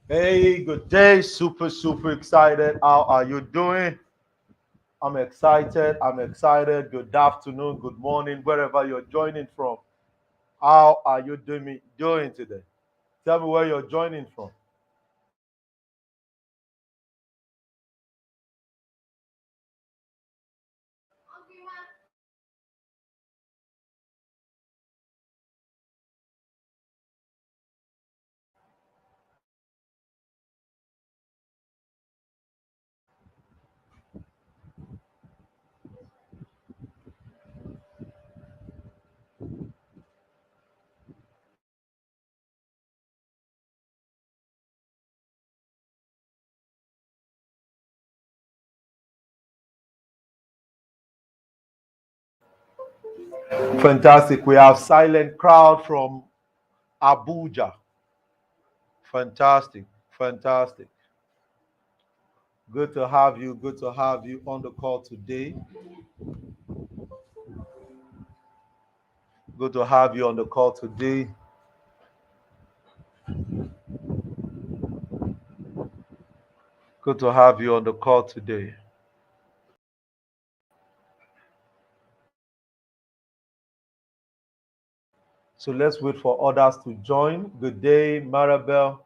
Hey, good day. Super excited. How are you doing? I'm excited. I'm excited. Good afternoon, good morning, wherever you're joining from. How are you doing today? Tell me where you're joining from. Fantastic. We have silent crowd from Abuja. Fantastic. Fantastic. Good to have you. Good to have you on the call today. Good to have you on the call today. Good to have you on the call today. So let's wait for others to join. Good day, Maribel.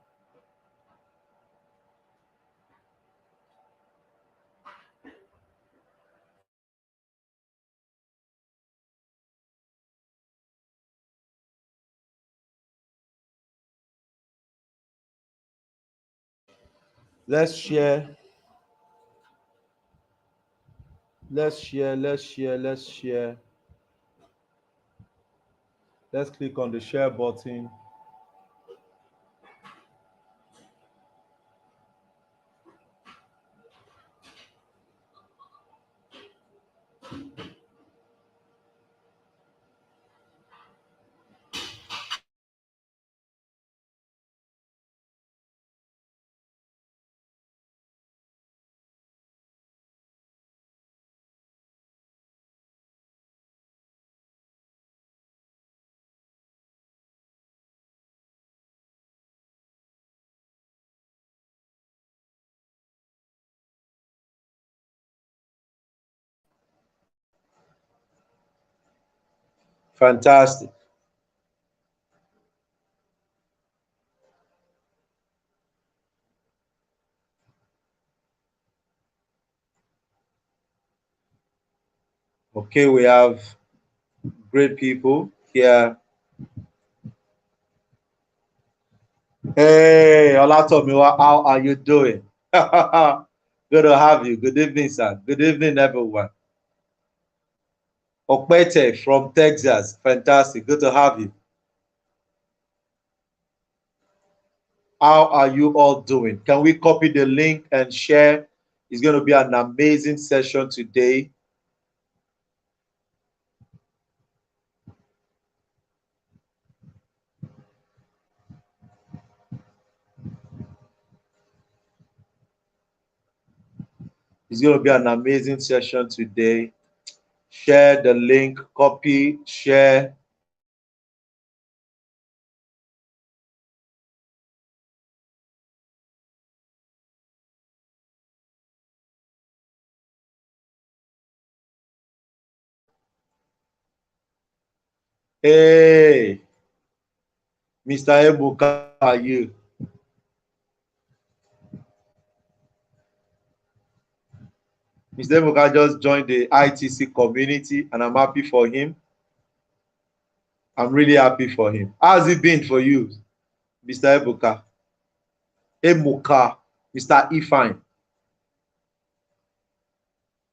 Let's share. Let's share. Let's share. Let's share. Let's click on the share button. Fantastic. Okay, we have great people here. Hey, Olatomiwa, how are you doing? Good to have you. Good evening, sir. Good evening, everyone. Okpete from Texas. Fantastic. Good to have you. How are you all doing? Can we copy the link and share? It's going to be an amazing session today. It's going to be an amazing session today. Share the link, copy, share. Hey, Mr. Ebuka, how are you? Mr. Ebuka just joined the ITC community, and I'm happy for him. I'm really happy for him. How's it been for you, Mr. Ebuka? Ebuka, Mr. Ifine.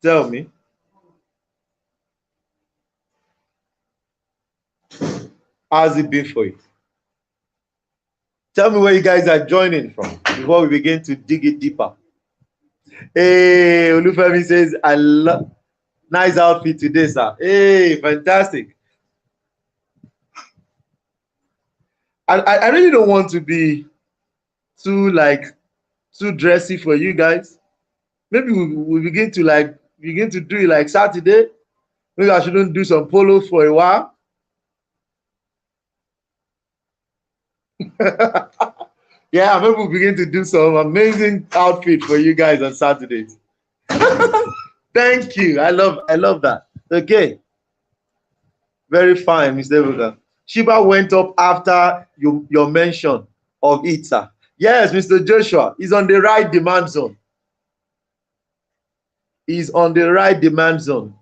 Tell me, how's it been for you? Tell me where you guys are joining from before we begin to dig it deeper. Hey, Olufemi says, I love nice outfit today, sir. Hey, fantastic. I really don't want to be too dressy for you guys. Maybe we begin to do it like Saturday. Maybe I shouldn't do some polo for a while. Yeah, maybe we'll begin to do some amazing outfit for you guys on Saturdays. Thank you. I love that. Okay. Very fine, Mr. Ebuka. Shiba went up after your mention of it, sir. Yes, Mr. Joshua is on the right demand zone. Is on the right demand zone.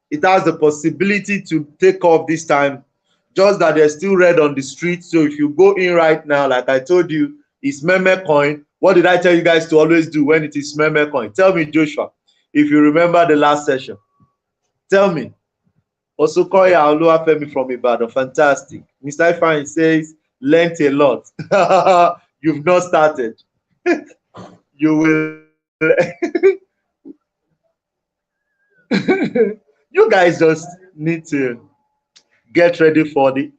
It has the possibility to take off this time, just that there's still red on the street. So if you go in right now, like I told you, it's meme coin. What did I tell you guys to always do when it is meme coin? Tell me, Joshua, if you remember the last session. Tell me. Also, Koya Oluwafemi from Ibadan. Fantastic. Mr. Ifeanyi says, learned a lot. You've not started. You will. You guys just need to get ready for the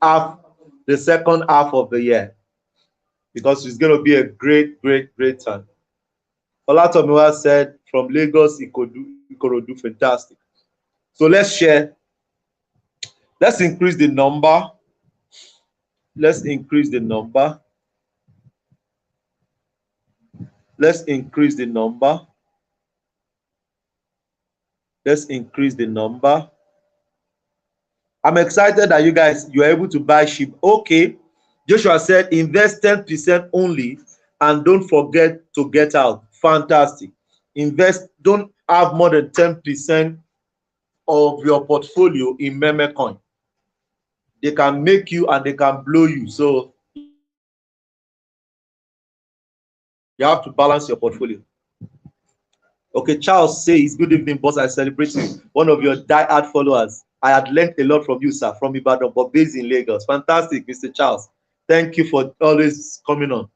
second half of the year, because it's going to be a great time. Olatomiwa said from Lagos, Ikorodu, fantastic. So let's share. Let's increase the number. Let's increase the number. Let's increase the number. Let's increase the number. I'm excited that you guys, you're able to buy sheep. Okay. Joshua said, invest 10% only and don't forget to get out. Fantastic. Invest, don't have more than 10% of your portfolio in meme coin. They can make you and they can blow you. So you have to balance your portfolio. Okay, Charles says, good evening, boss. I celebrate you. One of your die-hard followers. I had learned a lot from you, sir, from Ibadan, but based in Lagos. Fantastic, Mr. Charles. Thank you for always coming on.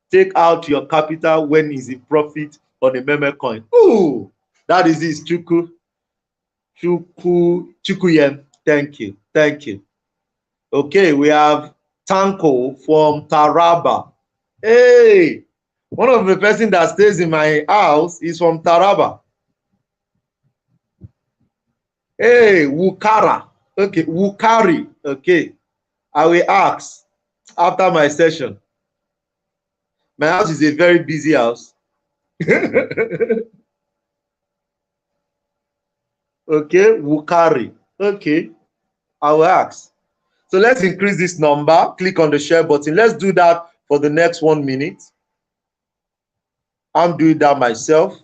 Take out your capital when is in profit on a meme coin. Ooh, that is this. Chukuyem. Thank you. Thank you. Okay, we have Tanko from Taraba. Hey, one of the person that stays in my house is from Taraba. Hey, Wukara. Okay, Wukari. Okay, I will ask after my session. My house is a very busy house. Okay, Wukari. Okay, I will ask. So let's increase this number. Click on the share button. Let's do that for the next 1 minute. I'm doing that myself.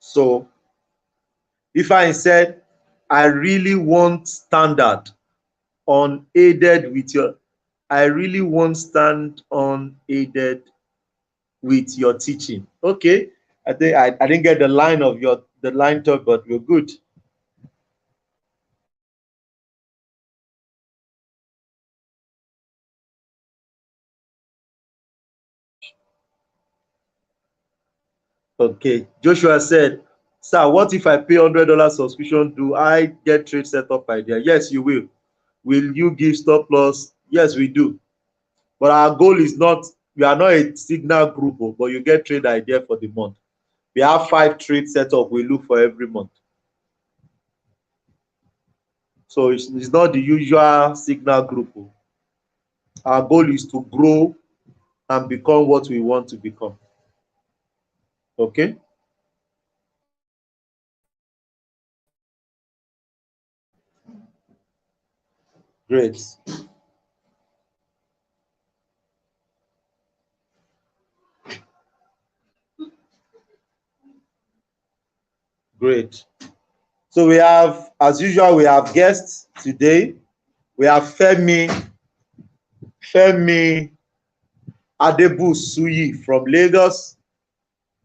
So if I said, I really want standard unaided with your, I really want stand unaided with your teaching. Okay, I think I didn't get the line of the line talk, but we're good. Okay, Joshua said, sir, what if I pay $100 subscription? Do I get trade setup idea? Yes, you will. Will you give stop loss? Yes, we do. But our goal is not, we are not a signal group, but you get trade idea for the month. We have 5 trade setup we look for every month. So it's not the usual signal group. Our goal is to grow and become what we want to become. Okay? Great. Great. So we have, as usual, we have guests today. We have Femi Adebu Suyi from Lagos,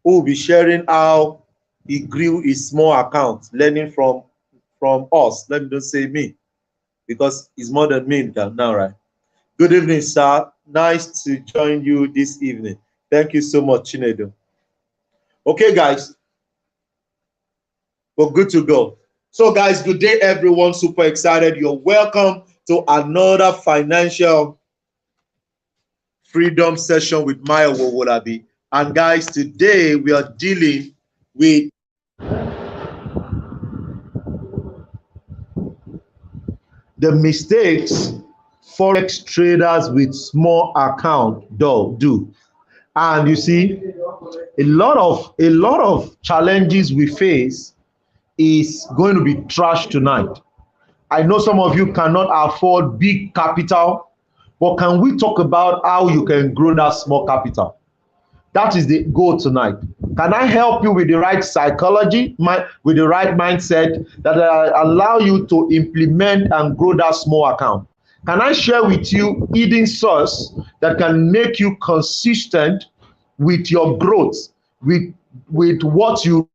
who will be sharing how he grew his small account, learning from us. Let me just say me, because he's more than me now, right? Good evening, sir. Nice to join you this evening. Thank you so much, Chinedu. Okay, guys, we're good to go. So guys, good day everyone. Super excited. You're welcome to another financial freedom session with Mayowa Owolabi. And guys, today we are dealing with the mistakes Forex traders with small account do. And you see, a lot of challenges we face is going to be trashed tonight. I know some of you cannot afford big capital, but can we talk about how you can grow that small capital? That is the goal tonight. Can I help you with the right psychology, with the right mindset that allow you to implement and grow that small account? Can I share with you hidden source that can make you consistent with your growth, with what you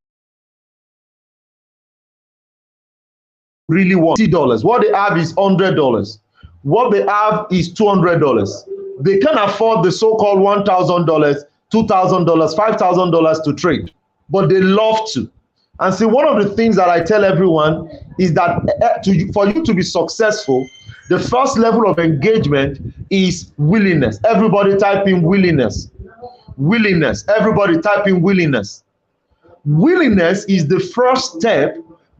really want? $50. What they have is $100. What they have is $200. They can afford the so-called $1,000, $2,000, $5,000 to trade, but they love to. And see, one of the things that I tell everyone is that for you to be successful, the first level of engagement is willingness. Everybody type in willingness. Willingness. Everybody type in willingness. Willingness is the first step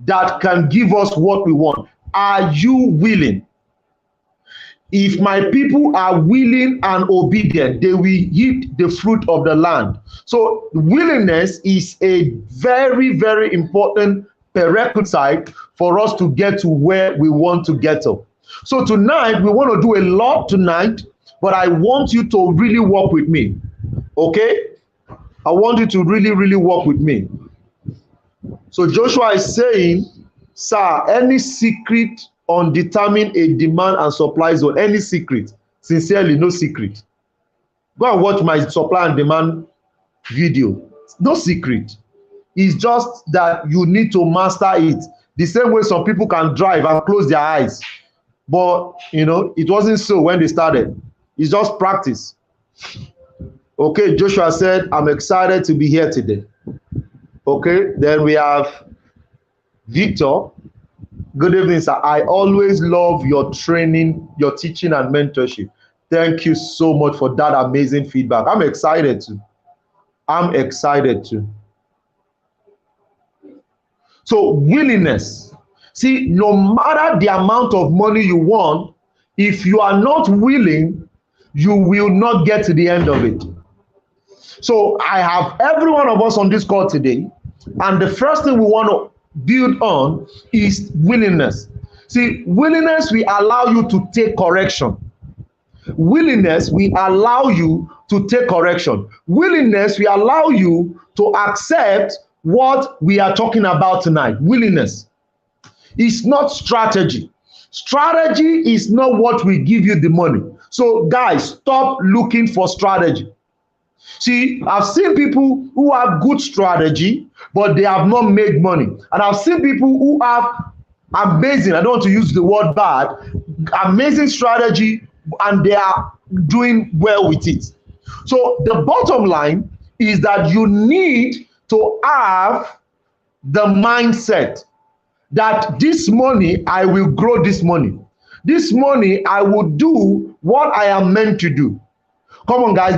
that can give us what we want. Are you willing? If my people are willing and obedient, they will eat the fruit of the land. So willingness is a very, very important prerequisite for us to get to where we want to get to. So tonight, we want to do a lot tonight, but I want you to really work with me. Okay? I want you to really, really work with me. So Joshua is saying, sir, any secret on determining a demand and supply zone? Any secret? Sincerely, no secret. Go and watch my supply and demand video. No secret. It's just that you need to master it. The same way some people can drive and close their eyes. But, you know, it wasn't so when they started. It's just practice. Okay, Joshua said, I'm excited to be here today. Okay, then we have Victor. Good evening, sir. I always love your training, your teaching and mentorship. Thank you so much for that amazing feedback. I'm excited too. I'm excited too. So willingness. See, no matter the amount of money you want, if you are not willing, you will not get to the end of it. So I have every one of us on this call today, and the first thing we want to build on is willingness. See, willingness will allow you to take correction. Willingness will allow you to take correction. Willingness will allow you to accept what we are talking about tonight. Willingness. It's not strategy. Strategy is not what will give you the money. So guys, stop looking for strategy. See, I've seen people who have good strategy, but they have not made money. And I've seen people who have amazing, I don't want to use the word bad, amazing strategy, and they are doing well with it. So the bottom line is that you need to have the mindset that this money, I will grow this money. This money, I will do what I am meant to do. Come on, guys,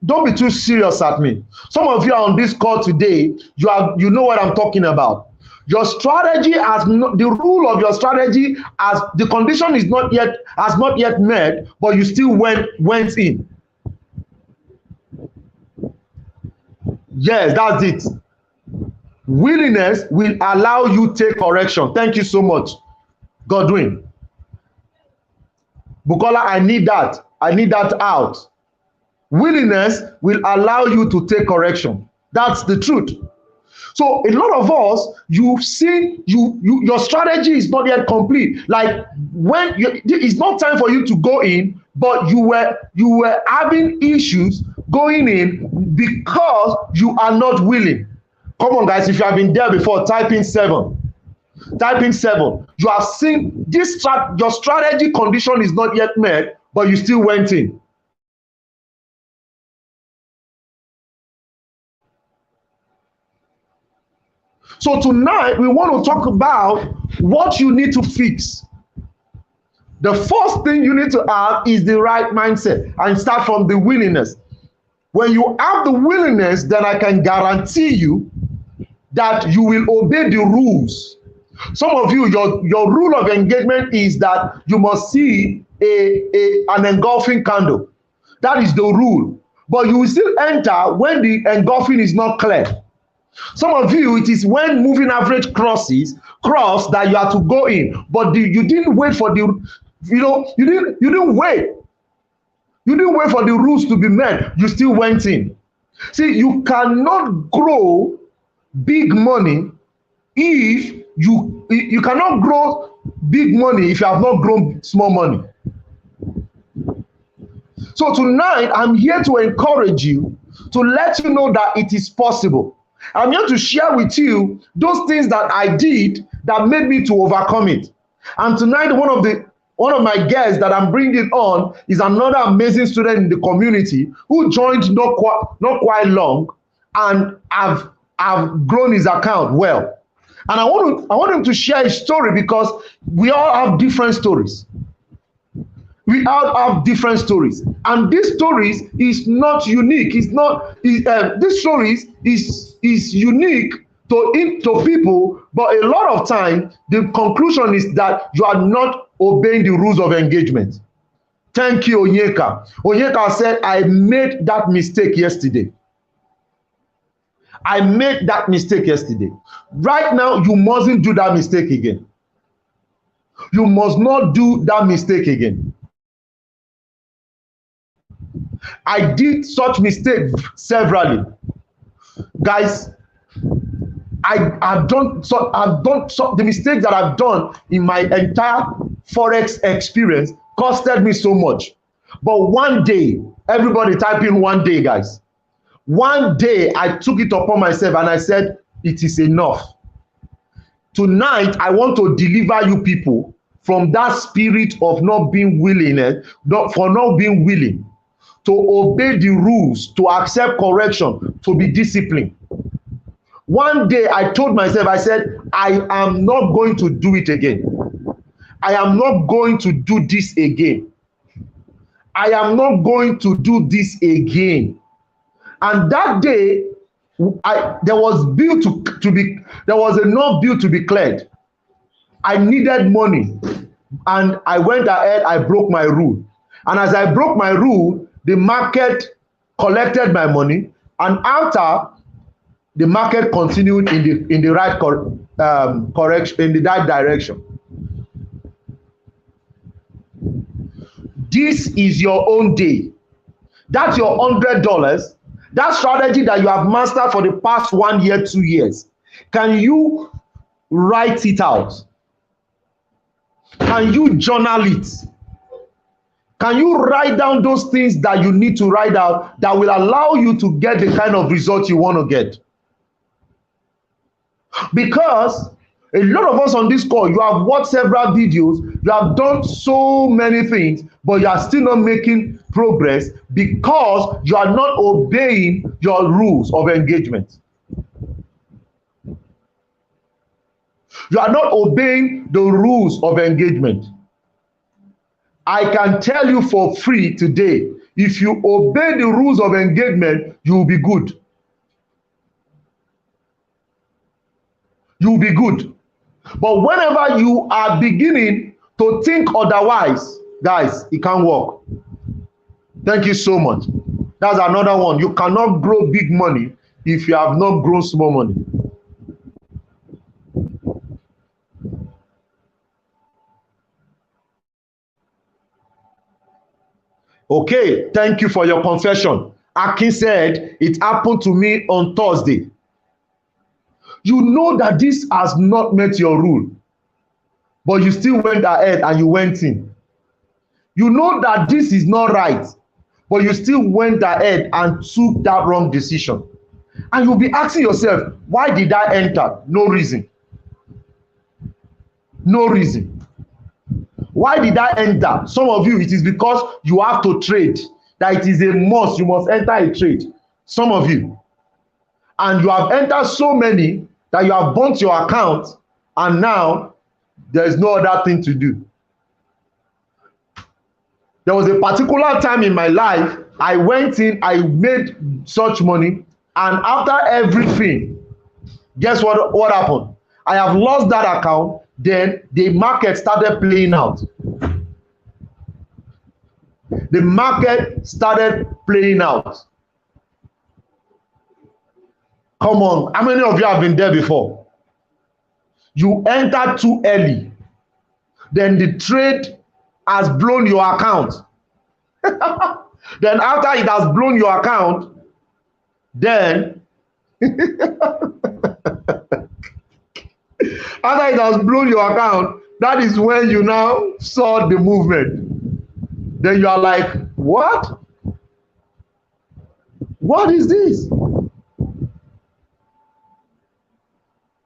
don't be too serious at me. Some of you are on this call today, you know what I'm talking about. Your strategy has not, the rule of your strategy, as the condition has not yet met, but you still went in. Yes, that's it. Willingness will allow you take correction. Thank you so much, Godwin. Bukola, I need that out. Willingness will allow you to take correction. That's the truth. So a lot of us, you've seen your strategy is not yet complete. Like it's not time for you to go in, but you were having issues going in because you are not willing. Come on, guys, if you have been there before, type in 7. Type in 7. You have seen this your strategy condition is not yet met, but you still went in. So tonight we want to talk about what you need to fix. The first thing you need to have is the right mindset, and start from the willingness. When you have the willingness, then I can guarantee you that you will obey the rules. Some of you, your rule of engagement is that you must see an engulfing candle. That is the rule. But you will still enter when the engulfing is not clear. Some of you, it is when moving average cross that you have to go in. But you didn't wait for the, you didn't wait. You didn't wait for the rules to be met. You still went in. See, you cannot grow big money if you cannot grow big money if you have not grown small money. So tonight, I'm here to encourage you, to let you know that it is possible. I'm here to share with you those things that I did that made me to overcome it. And tonight, one of my guests that I'm bringing on is another amazing student in the community who joined not quite long, and I've grown his account well. And I want him to share his story, because we all have different stories. We all have different stories, and this stories is not unique. This stories is unique to people, but a lot of time the conclusion is that you are not obeying the rules of engagement. Thank you, Onyeka. Onyeka said, I made that mistake yesterday. I made that mistake yesterday. Right now, you mustn't do that mistake again. You must not do that mistake again. I did such mistake severally. Guys, I've done the mistakes that I've done in my entire Forex experience costed me so much. But one day, everybody type in one day, guys. One day I took it upon myself and I said, it is enough. Tonight, I want to deliver you people from that spirit of not being willing, for not being willing to obey the rules, to accept correction, to be disciplined. One day I told myself, I said, I am not going to do it again. I am not going to do this again. I am not going to do this again. And that day, there was enough bill to be cleared. I needed money, and I went ahead. I broke my rule, and as I broke my rule, the market collected my money, and after, the market continued in the right correction, in the right direction. This is your own day. That's your $100. That strategy that you have mastered for the past 1 year, 2 years. Can you write it out? Can you journal it? Can you write down those things that you need to write out that will allow you to get the kind of result you want to get? Because a lot of us on this call, you have watched several videos, you have done so many things, but you are still not making progress because you are not obeying your rules of engagement. You are not obeying the rules of engagement. I can tell you for free today, if you obey the rules of engagement, you will be good. You will be good. But whenever you are beginning to think otherwise, guys, it can't work. Thank you so much. That's another one. You cannot grow big money if you have not grown small money. Okay, thank you for your confession. Akin said, it happened to me on Thursday. You know that this has not met your rule, but you still went ahead and you went in. You know that this is not right, but you still went ahead and took that wrong decision. And you'll be asking yourself, why did I enter? No reason. No reason. Why did I enter? Some of you, it is because you have to trade. That it is a must, you must enter a trade. Some of you. And you have entered so many that you have burnt your account and now there is no other thing to do. There was a particular time in my life, I went in, I made such money, and after everything, guess what happened? I have lost that account. Then the market started playing out. The market started playing out. Come on, how many of you have been there before? You entered too early, then the trade has blown your account. Then after it has blown your account, then after it has blown your account, that is when you now saw the movement. Then you are like, what? What is this?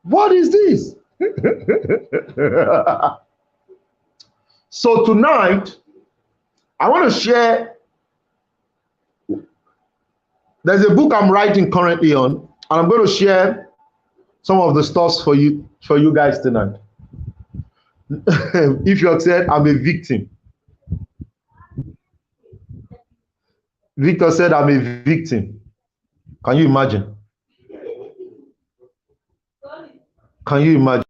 What is this? So tonight, I want to share, there's a book I'm writing currently on, and I'm going to share some of the stuff for you guys tonight. If you said I'm a victim. Victor said I'm a victim. Can you imagine? Can you imagine?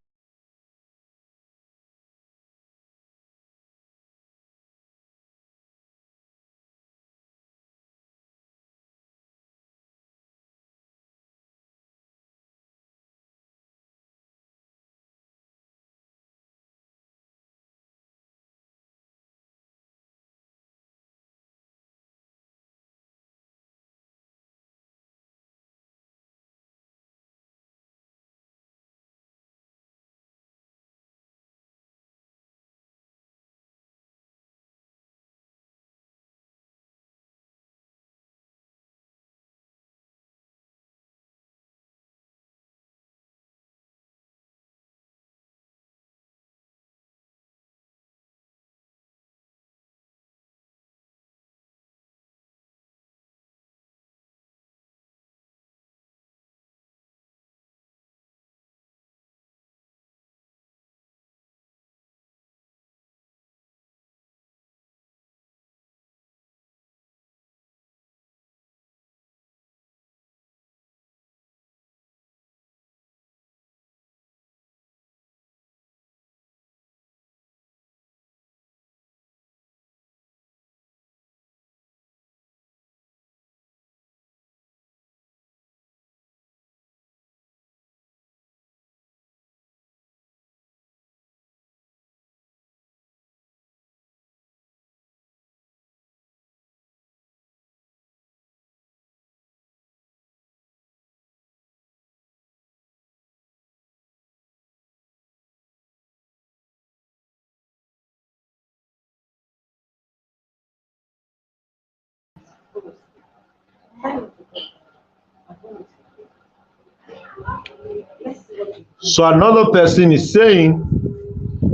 So another person is saying,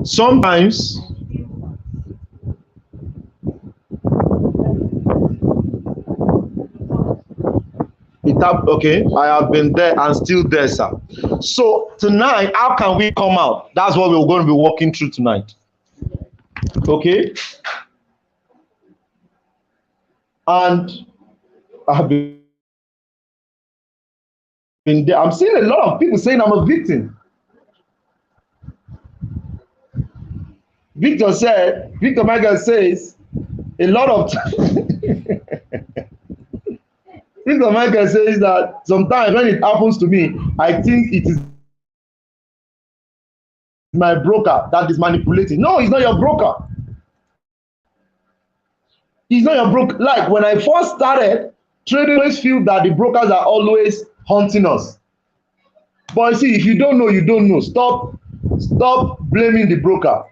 sometimes okay, I have been there and still there, sir. So tonight, how can we come out? That's what we're going to be walking through tonight. Okay? And I've been there. I'm seeing a lot of people saying I'm a victim. Victor Michael says, a lot of Victor Michael says that sometimes when it happens to me, I think it is my broker that is manipulating. No, it's not your broker. It's not your broker. Like when I first started, trading, I always feel that the brokers are always hunting us. But see, if you don't know, you don't know. Stop blaming the broker.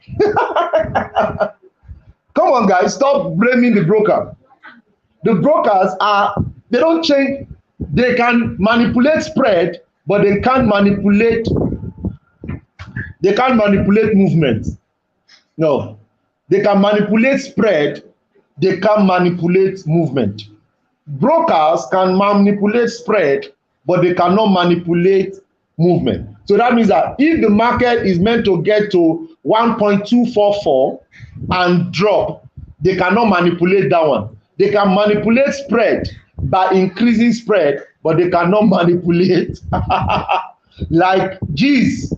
Come on, guys, stop blaming the broker. The brokers they don't change. They can manipulate spread, but they can't manipulate movement. No, they can manipulate spread, they can't manipulate movement. Brokers can manipulate spread, but they cannot manipulate movement. So that means that if the market is meant to get to 1.244 and drop, they cannot manipulate that one. They can manipulate spread by increasing spread, but they cannot manipulate like geez.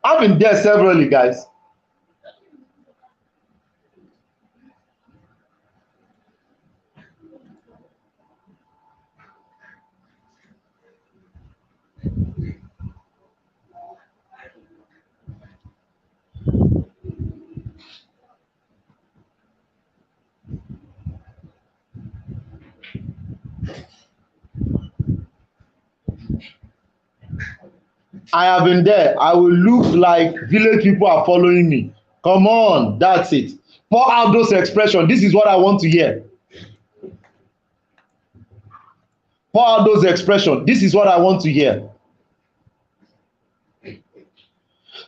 I've been there severally, guys. I have been there. I will look like village people are following me. Come on, that's it. Pour out those expressions. This is what I want to hear. Pour out those expressions. This is what I want to hear.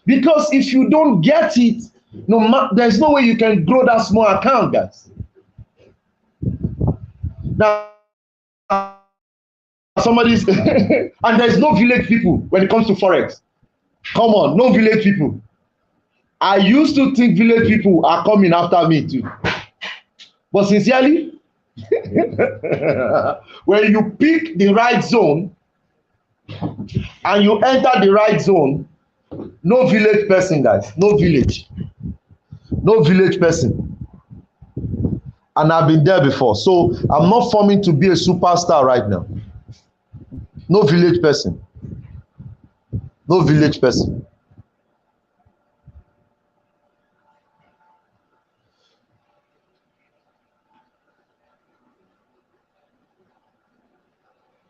Because if you don't get it, there's no way you can grow that small account, guys. Now, somebody's and there's no village people when it comes to forex. Come on, no village people. I used to think village people are coming after me too, but sincerely, when you pick the right zone and you enter the right zone, no village person, guys, no village person. And I've been there before, so I'm not forming to be a superstar right now. No village person. No village person.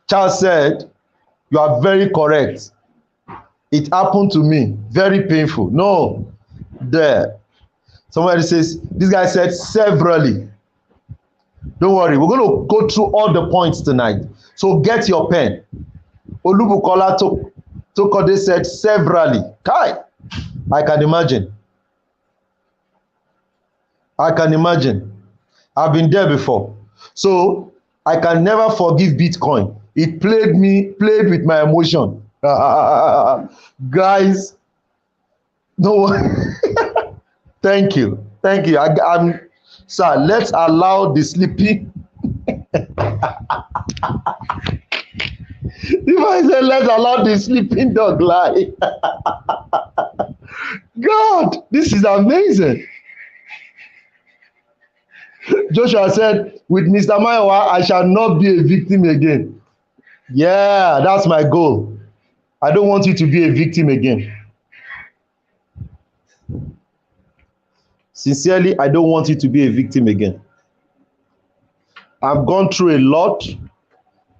Charles said, you are very correct. It happened to me. Very painful. No. There. Somebody says, this guy said severally. Don't worry. We're going to go through all the points tonight. So get your pen. Olubukola Tokode said severally. Kai. I can imagine. I can imagine. I've been there before. So I can never forgive Bitcoin. It played with my emotion. Guys, no. Thank you. I'm sir, let's allow the sleeping. If I say let's allow the sleeping dog lie. God, this is amazing. Joshua said, with Mr. Mayowa, I shall not be a victim again. Yeah, that's my goal. I don't want you to be a victim again. Sincerely, I don't want you to be a victim again. I've gone through a lot,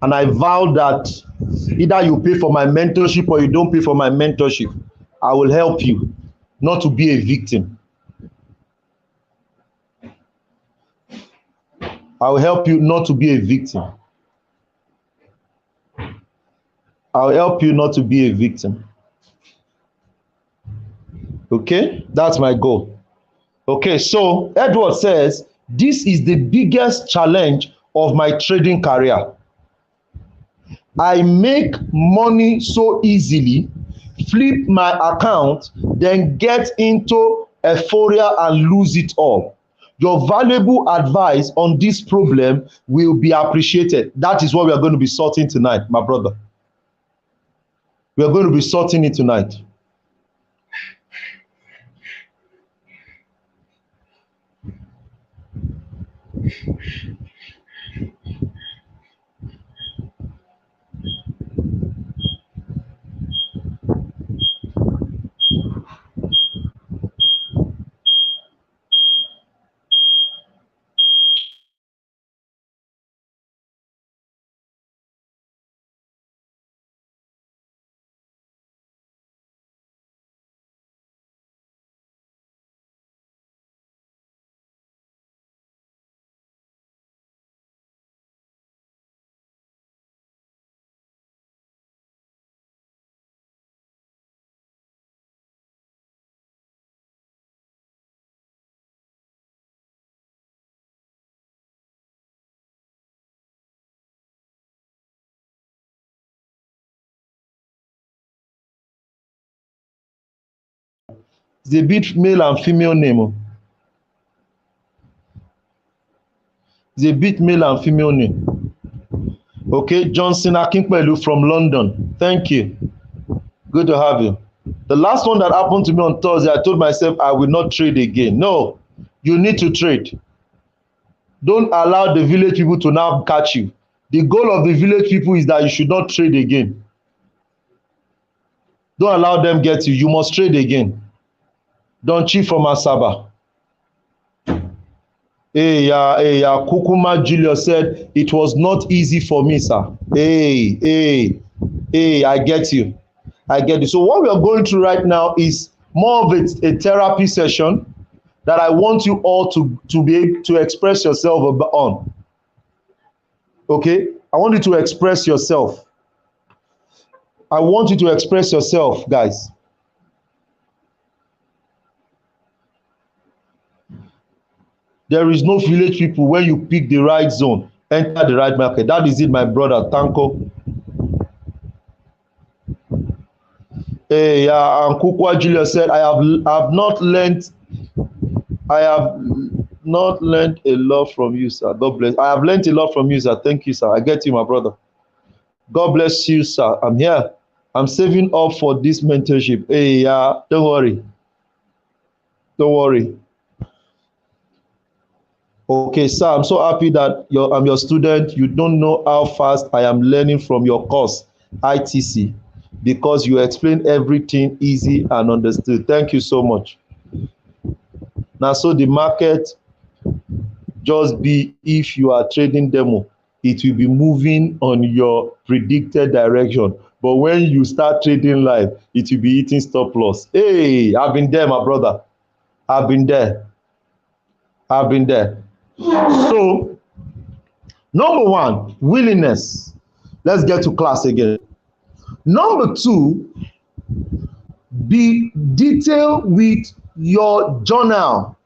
and I vow that either you pay for my mentorship or you don't pay for my mentorship, I will help you not to be a victim. I will help you not to be a victim. I'll help you not to be a victim. Okay, that's my goal. Okay, so Edward says, this is the biggest challenge of my trading career. I make money so easily, flip my account, then get into euphoria and lose it all. Your valuable advice on this problem will be appreciated. That is what we are going to be sorting tonight, my brother. We are going to be sorting it tonight. It's a bit male and female name. It's a bit male and female name. Okay, Johnson Akinpelu from London. Thank you. Good to have you. The last one that happened to me on Thursday, I told myself I will not trade again. No, you need to trade. Don't allow the village people to now catch you. The goal of the village people is that you should not trade again. Don't allow them get you. You must trade again. Don't cheat from Asaba. Hey, Kukuma Julius said, it was not easy for me, sir. Hey, I get you. I get you. So what we are going through right now is more of a therapy session that I want you all to be able to express yourself on. Okay? I want you to express yourself. I want you to express yourself, guys. There is no village people when you pick the right zone, enter the right market. That is it, my brother. Tanko. Hey, and Kukwa Julius said, I have not learned a lot from you, sir. God bless. I have learned a lot from you, sir. Thank you, sir. I get you, my brother. God bless you, sir. I'm here. I'm saving up for this mentorship. Hey, don't worry. Don't worry. Okay, sir, I'm so happy that I'm your student. You don't know how fast I am learning from your course, ITC, because you explain everything easy and understood. Thank you so much. Now, so the market just be, if you are trading demo, it will be moving on your predicted direction. But when you start trading live, it will be hitting stop loss. Hey, I've been there, my brother. I've been there. I've been there. So, number one, willingness. Let's get to class again. Number two, be detailed with your journal.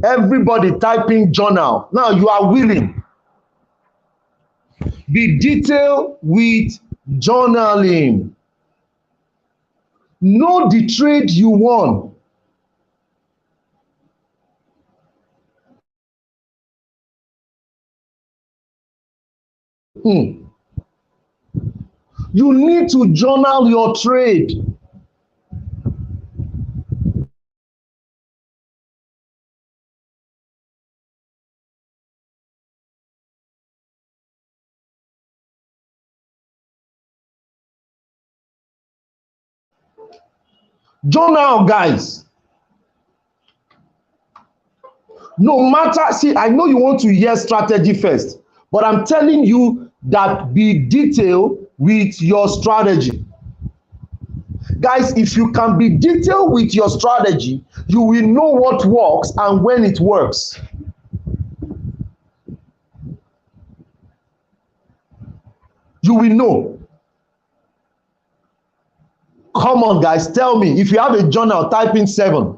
Everybody typing journal. Now you are willing. Be detailed with journaling. Know the trade you won. You need to journal your trade. Journal, guys. No matter, see, I know you want to hear strategy first, but I'm telling you that be detailed with your strategy. Guys, if you can be detailed with your strategy, you will know what works and when it works. You will know. Come on, guys, tell me. If you have a journal, type in 7.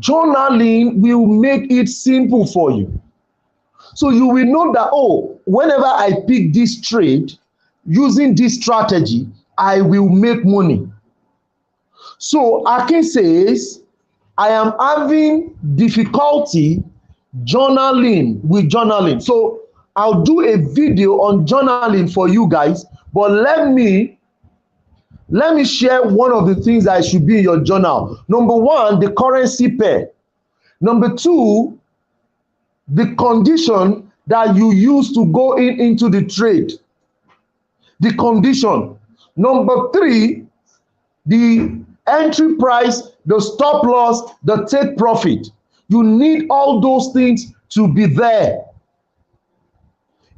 Journaling will make it simple for you. So you will know that, oh, whenever I pick this trade, using this strategy, I will make money. So Akin says, I am having difficulty journaling with journaling. So I'll do a video on journaling for you guys, but let me share one of the things that should be in your journal. Number one, the currency pair. Number two, the condition that you use to go into the trade. The condition. Number 3, the entry price, the stop loss, the take profit. You need all those things to be there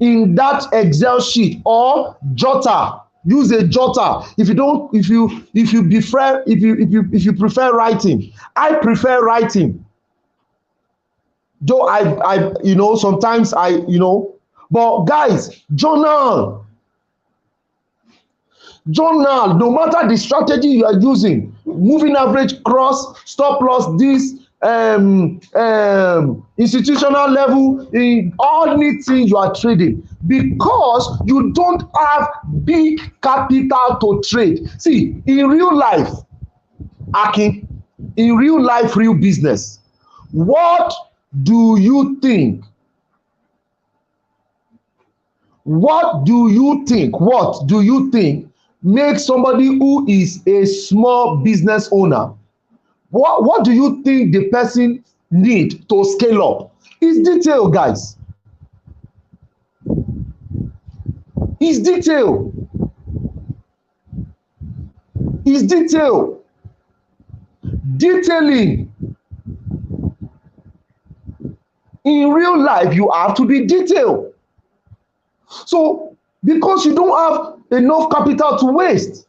in that Excel sheet or jotter. Use a jotter. If you prefer writing, I prefer writing. Though I sometimes but guys, journal. Journal, no matter the strategy you are using, moving average, cross, stop loss, this institutional level, in anything you are trading, because you don't have big capital to trade. See, in real life, Akin, in real life, real business, what do you think? What do you think makes somebody who is a small business owner, what do you think the person need to scale up? It's detail, guys. It's detail. It's detail. Detailing. In real life, you have to be detailed. So, because you don't have enough capital to waste,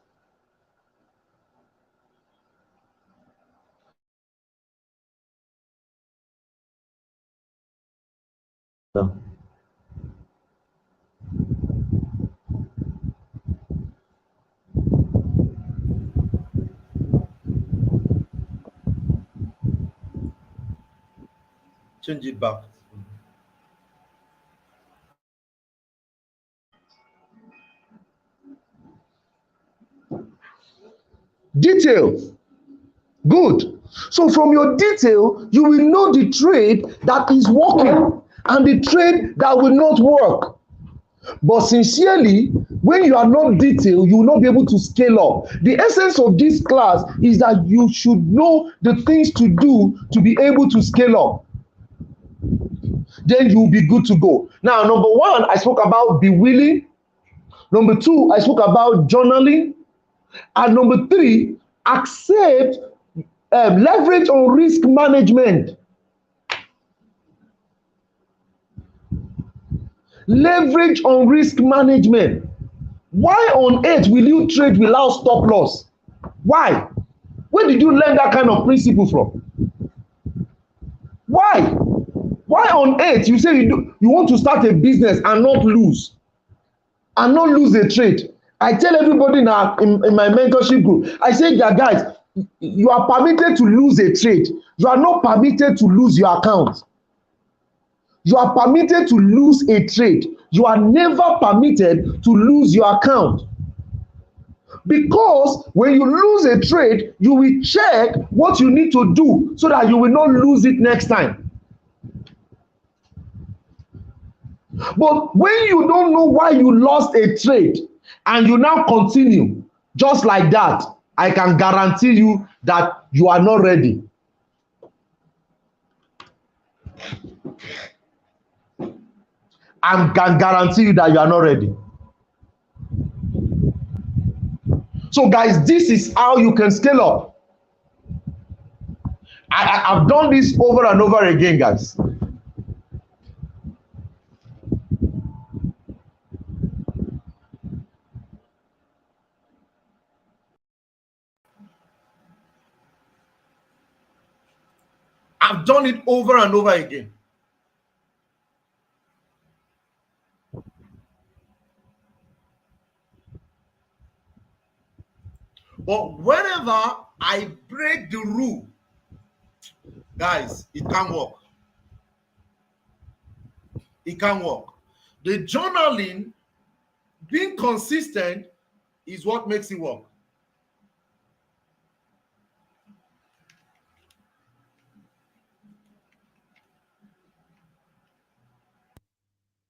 change it back. Detail. Good. So from your detail, you will know the trade that is working and the trade that will not work. But sincerely, when you are not detailed, you will not be able to scale up. The essence of this class is that you should know the things to do to be able to scale up. Then you will be good to go. Now, number 1, I spoke about be willing. Number 2, I spoke about journaling. And number 3, accept leverage on risk management. Leverage on risk management. Why on earth will you trade without stop loss? Why? Where did you learn that kind of principle from? Why? Why on earth you say you want to start a business and not lose? And not lose a trade? I tell everybody now in my mentorship group, I say that guys, you are permitted to lose a trade. You are not permitted to lose your account. You are permitted to lose a trade. You are never permitted to lose your account. Because when you lose a trade, you will check what you need to do so that you will not lose it next time. But when you don't know why you lost a trade and you now continue just like that, I can guarantee you that you are not ready. I can guarantee you that you are not ready. So guys, this is how you can scale up. I've done this over and over again, guys. I've done it over and over again. But whenever I break the rule, guys, it can't work. It can't work. The journaling, being consistent, is what makes it work.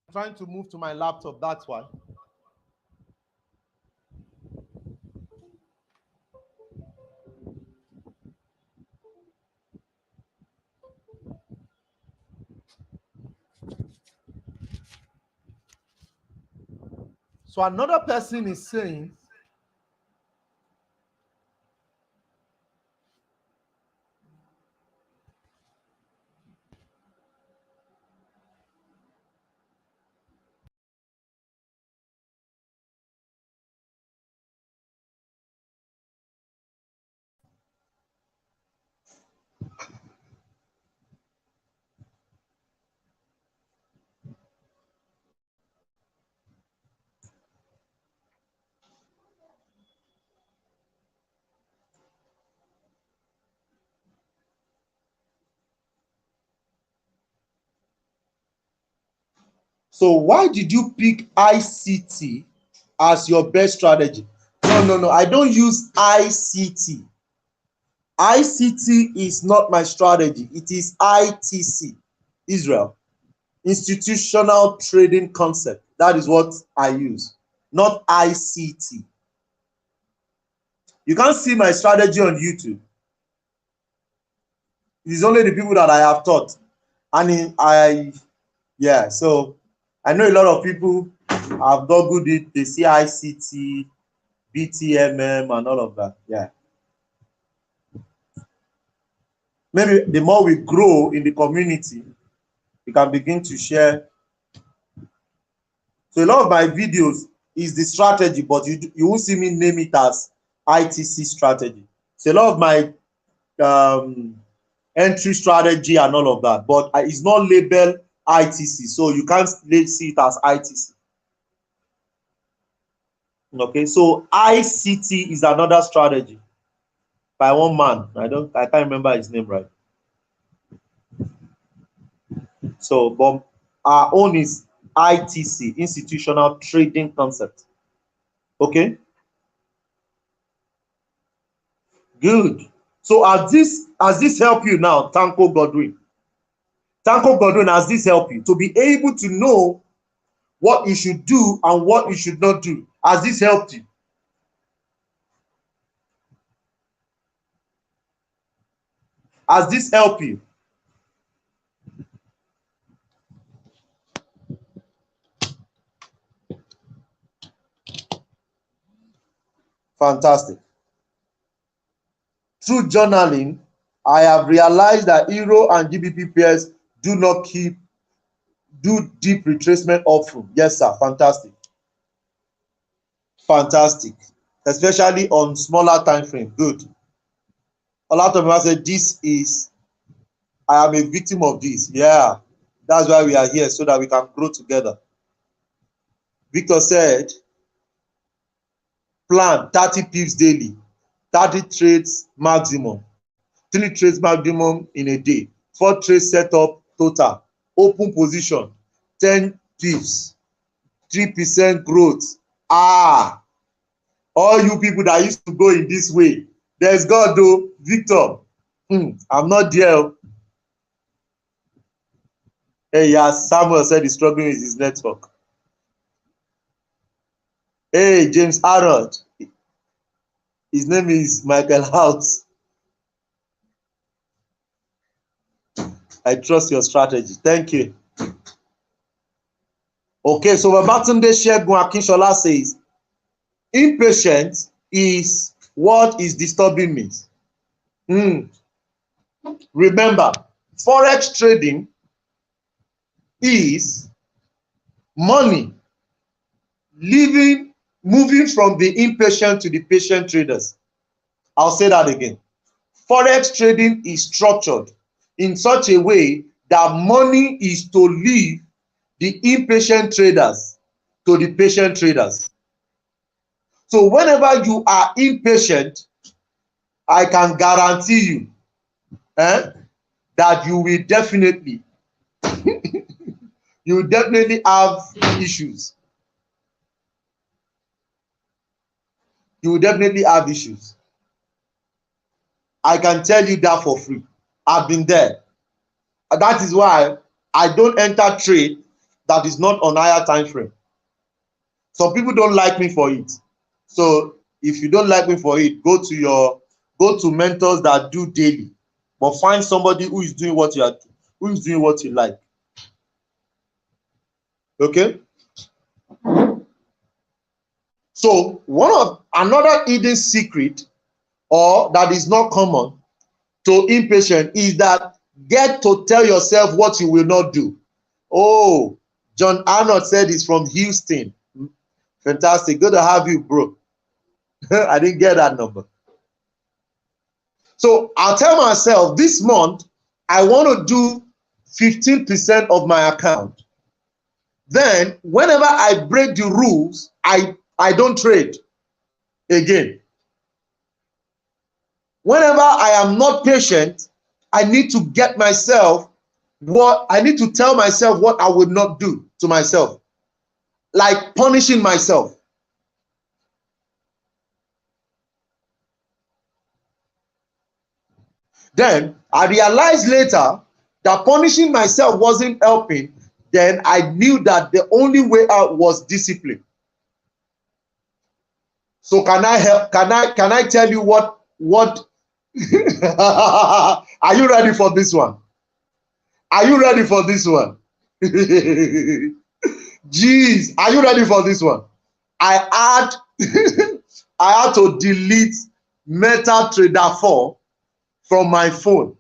I'm trying to move to my laptop, that's why. So another person is saying, so why did you pick ICT as your best strategy? No. I don't use ICT. ICT is not my strategy. It is ITC, Israel, Institutional Trading Concept. That is what I use, not ICT. You can't see my strategy on YouTube. It's only the people that I have taught. And so I know a lot of people have googled it. They see ICT, BTMM, and all of that. Yeah. Maybe the more we grow in the community, we can begin to share. So a lot of my videos is the strategy, but you won't see me name it as ITC strategy. So a lot of my entry strategy and all of that, but it's not labeled ITC, so you can't see it as ITC. Okay, so ICT is another strategy by one man. I can't remember his name right. So, but our own is ITC, Institutional Trading Concept. Okay, good. So has this help you now, Tanko Godwin? Tanko Godwin, has this help you to be able to know what you should do and what you should not do? Has this helped you? Has this helped you? Fantastic. Through journaling, I have realized that Euro and GBP pairs do not do deep retracement up from. Yes, sir. Fantastic. Fantastic. Especially on smaller time frame. Good. A lot of people said, I am a victim of this. Yeah. That's why we are here, so that we can grow together. Victor said, plan 30 pips daily, 30 trades maximum, 3 trades maximum in a day, 4 trades setup total, open position, 10 pips, 3% growth. All you people that used to go in this way, there's God though, Victor. I'm not there. Hey, yes, Samuel said he's struggling with his network. Hey, James Arnold. His name is Michael House. I trust your strategy. Thank you. Okay, so Babatunde Shegun Akinshola says, impatience is what is disturbing me. Remember, Forex trading is money moving from the impatient to the patient traders. I'll say that again. Forex trading is structured in such a way that money is to leave the impatient traders to the patient traders. So whenever you are impatient, I can guarantee you that you will definitely have issues. You will definitely have issues. I can tell you that for free. I've been there. That is why I don't enter trade that is not on higher time frame. Some people don't like me for it. So if you don't like me for it, go to mentors that do daily. But find somebody who is doing what you like. Okay? So another hidden secret, or that is not common to impatient, is that get to tell yourself what you will not do. Oh, John Arnold said he's from Houston. Fantastic. Good to have you, bro. I didn't get that number. So I'll tell myself this month, I want to do 15% of my account. Then whenever I break the rules, I don't trade again. Whenever I am not patient, I need to get myself I need to tell myself what I would not do to myself, like punishing myself. Then I realized later that punishing myself wasn't helping. Then I knew that the only way out was discipline. So can I help? Can I tell you what are you ready for this one? Are you ready for this one? Jeez, are you ready for this one? I had to delete MetaTrader 4 from my phone.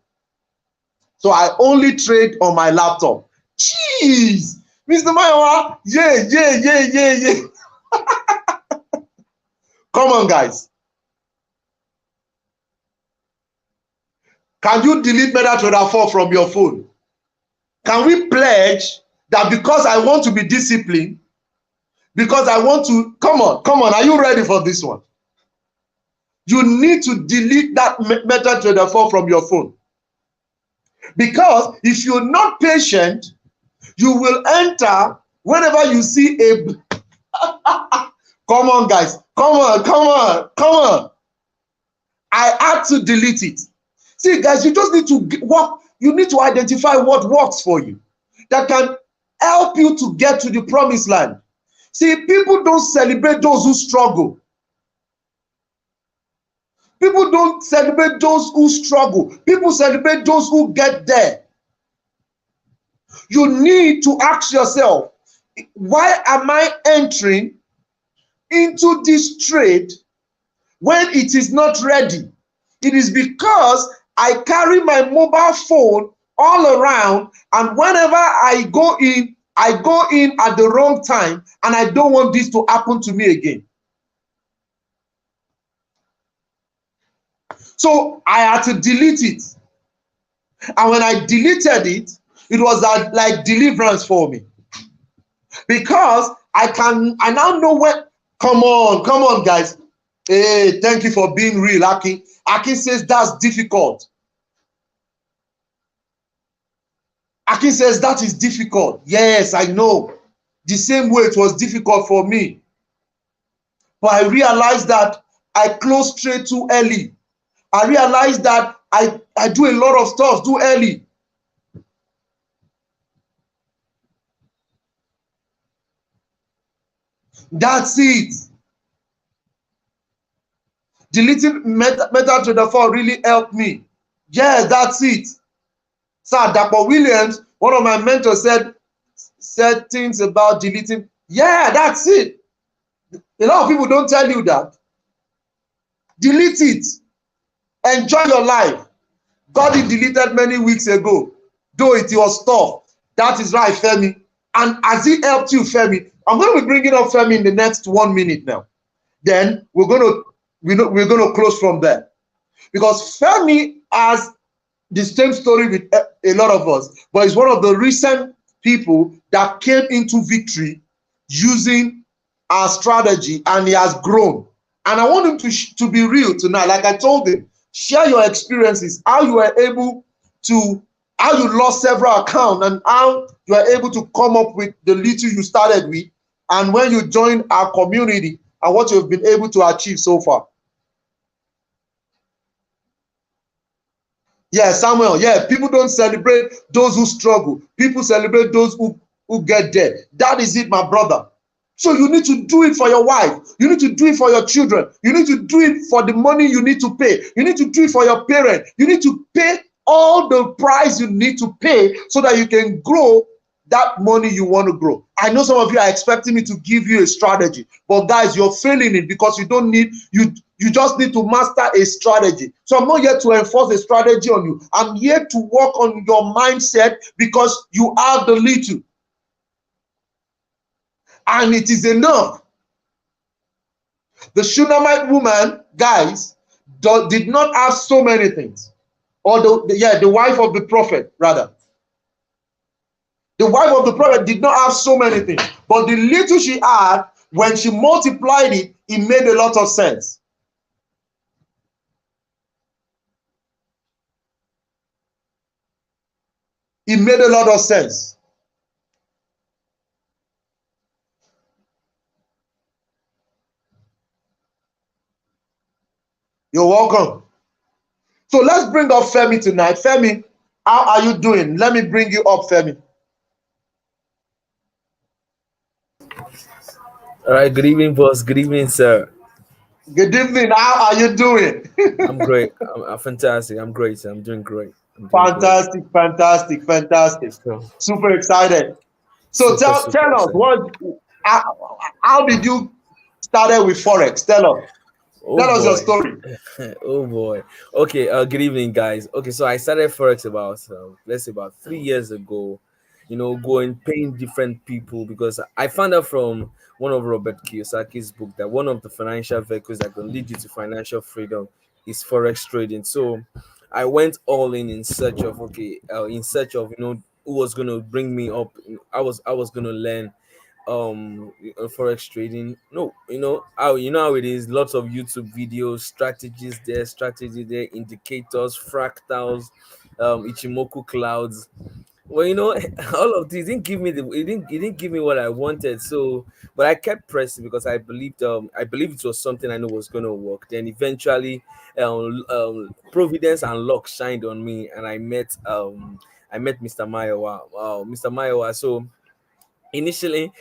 So I only trade on my laptop. Jeez, Mr. Mayowa, yeah. Come on, guys. Can you delete MetaTrader 4 from your phone? Can we pledge that because I want to be disciplined, because I want to, come on, are you ready for this one? You need to delete that MetaTrader 4 from your phone. Because if you're not patient, you will enter whenever you see a come on, guys, come on. I had to delete it. See, guys, you just need to work. You need to identify what works for you, that can help you to get to the promised land. See, people don't celebrate those who struggle. People don't celebrate those who struggle. People celebrate those who get there. You need to ask yourself, why am I entering into this trade when it is not ready? It is because I carry my mobile phone all around, and whenever I go in at the wrong time, and I don't want this to happen to me again. So I had to delete it. And when I deleted it, it was like deliverance for me. Because I now know when, come on, guys. Hey, thank you for being real, Aki. Aki says that's difficult. Aki says that is difficult. Yes, I know. The same way it was difficult for me. But I realized that I closed trade too early. I realized that I do a lot of stuff too early. That's it. Deleting MetaTrader 4 really helped me. Yes, that's it. Sir Dapo Williams, one of my mentors, said things about deleting. Yeah, that's it. A lot of people don't tell you that. Delete it. Enjoy your life. God deleted many weeks ago, though it was tough. That is right, Femi. And as he helped you, Femi, I'm going to be bringing up Femi in the next 1 minute now. Then we're going to close from there, because Femi has the same story with a lot of us, but he's one of the recent people that came into victory using our strategy, and he has grown. And I want him to be real tonight. Like I told him, share your experiences, how you were able to, how you lost several accounts, and how you are able to come up with the little you started with, and when you joined our community, and what you've been able to achieve so far. Yeah, Samuel, yeah, people don't celebrate those who struggle. People celebrate those who get there. That is it, my brother. So you need to do it for your wife. You need to do it for your children. You need to do it for the money you need to pay. You need to do it for your parents. You need to pay all the price you need to pay so that you can grow that money you want to grow. I know some of you are expecting me to give you a strategy, but guys, you're failing it because you don't need you just need to master a strategy. So I'm not here to enforce a strategy on you. I'm here to work on your mindset because you have the little. And it is enough. The Shunammite woman, guys, did not have so many things. Or the wife of the prophet, rather. The wife of the prophet did not have so many things. But the little she had, when she multiplied it, it made a lot of sense. It made a lot of sense. You're welcome. So let's bring up Femi tonight. Femi, how are you doing? Let me bring you up, Femi. All right, good evening, boss. Good evening, sir. Good evening. How are you doing? I'm great. I'm fantastic. I'm great. I'm doing great. I'm doing great. Fantastic, fantastic, fantastic. So Super excited. So super, tell super us excited. how did you started with Forex? Oh Tell us your boy. story. Oh boy. Okay. Good evening, guys. Okay, so I started forex about let's say about 3 years ago. Going paying different people because I found out from one of Robert Kiyosaki's book that one of the financial vehicles that can lead you to financial freedom is forex trading. So I went all in search of in search of who was going to bring me up. I was going to learn forex trading. No, how it is. Lots of YouTube videos, strategy there, indicators, fractals, Ichimoku clouds. Well, all of these didn't give me it didn't give me what I wanted. So, but I kept pressing because I believed it was something I know was going to work. Then eventually, providence and luck shined on me, and I met Mr. Mayowa. Wow, Mr. Mayowa. So initially,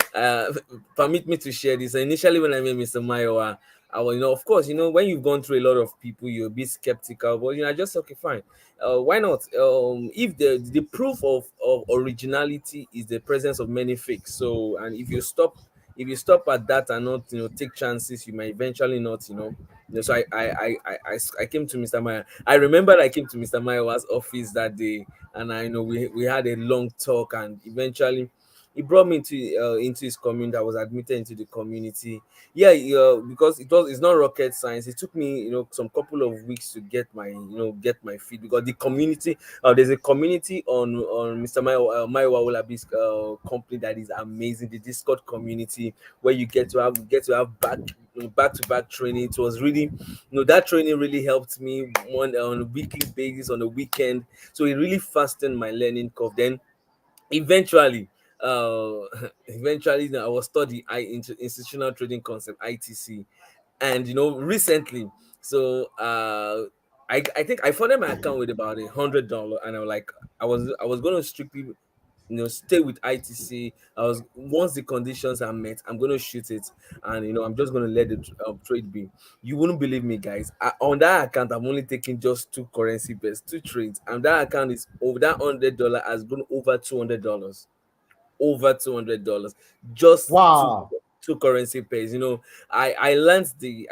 permit me to share this. Initially, when I met Mr. Mayowa, I was, of course, when you've gone through a lot of people, you're a bit skeptical, but I just okay, fine. Why not? If the proof of originality is the presence of many fakes. So, and if you stop at that and not take chances, you might eventually not. So I came to Mr. Maya. I remember I came to Mr. Mayowa's office that day, and I know we had a long talk, and eventually he brought me into his community. I was admitted into the community. Yeah, because it's not rocket science. It took me some couple of weeks to get my feet, because the community, there's a community on Mr. Mayowa Owolabi's company that is amazing. The Discord community, where you get to have back to back training. It was really, that training really helped me on a weekly basis, on a weekend. So it really fastened my learning curve. Then eventually uh eventually I was studying into institutional trading concept, ITC. And recently, so I think I funded my account with about $100, and I was like, I was going to strictly stay with ITC. I was Once the conditions are met, I'm going to shoot it, and I'm just going to let the trade be. You wouldn't believe me, guys. On that account, I'm only taking just two currency pairs, two trades, and that account is over that $100 has grown over $200, just Wow. two currency pairs. I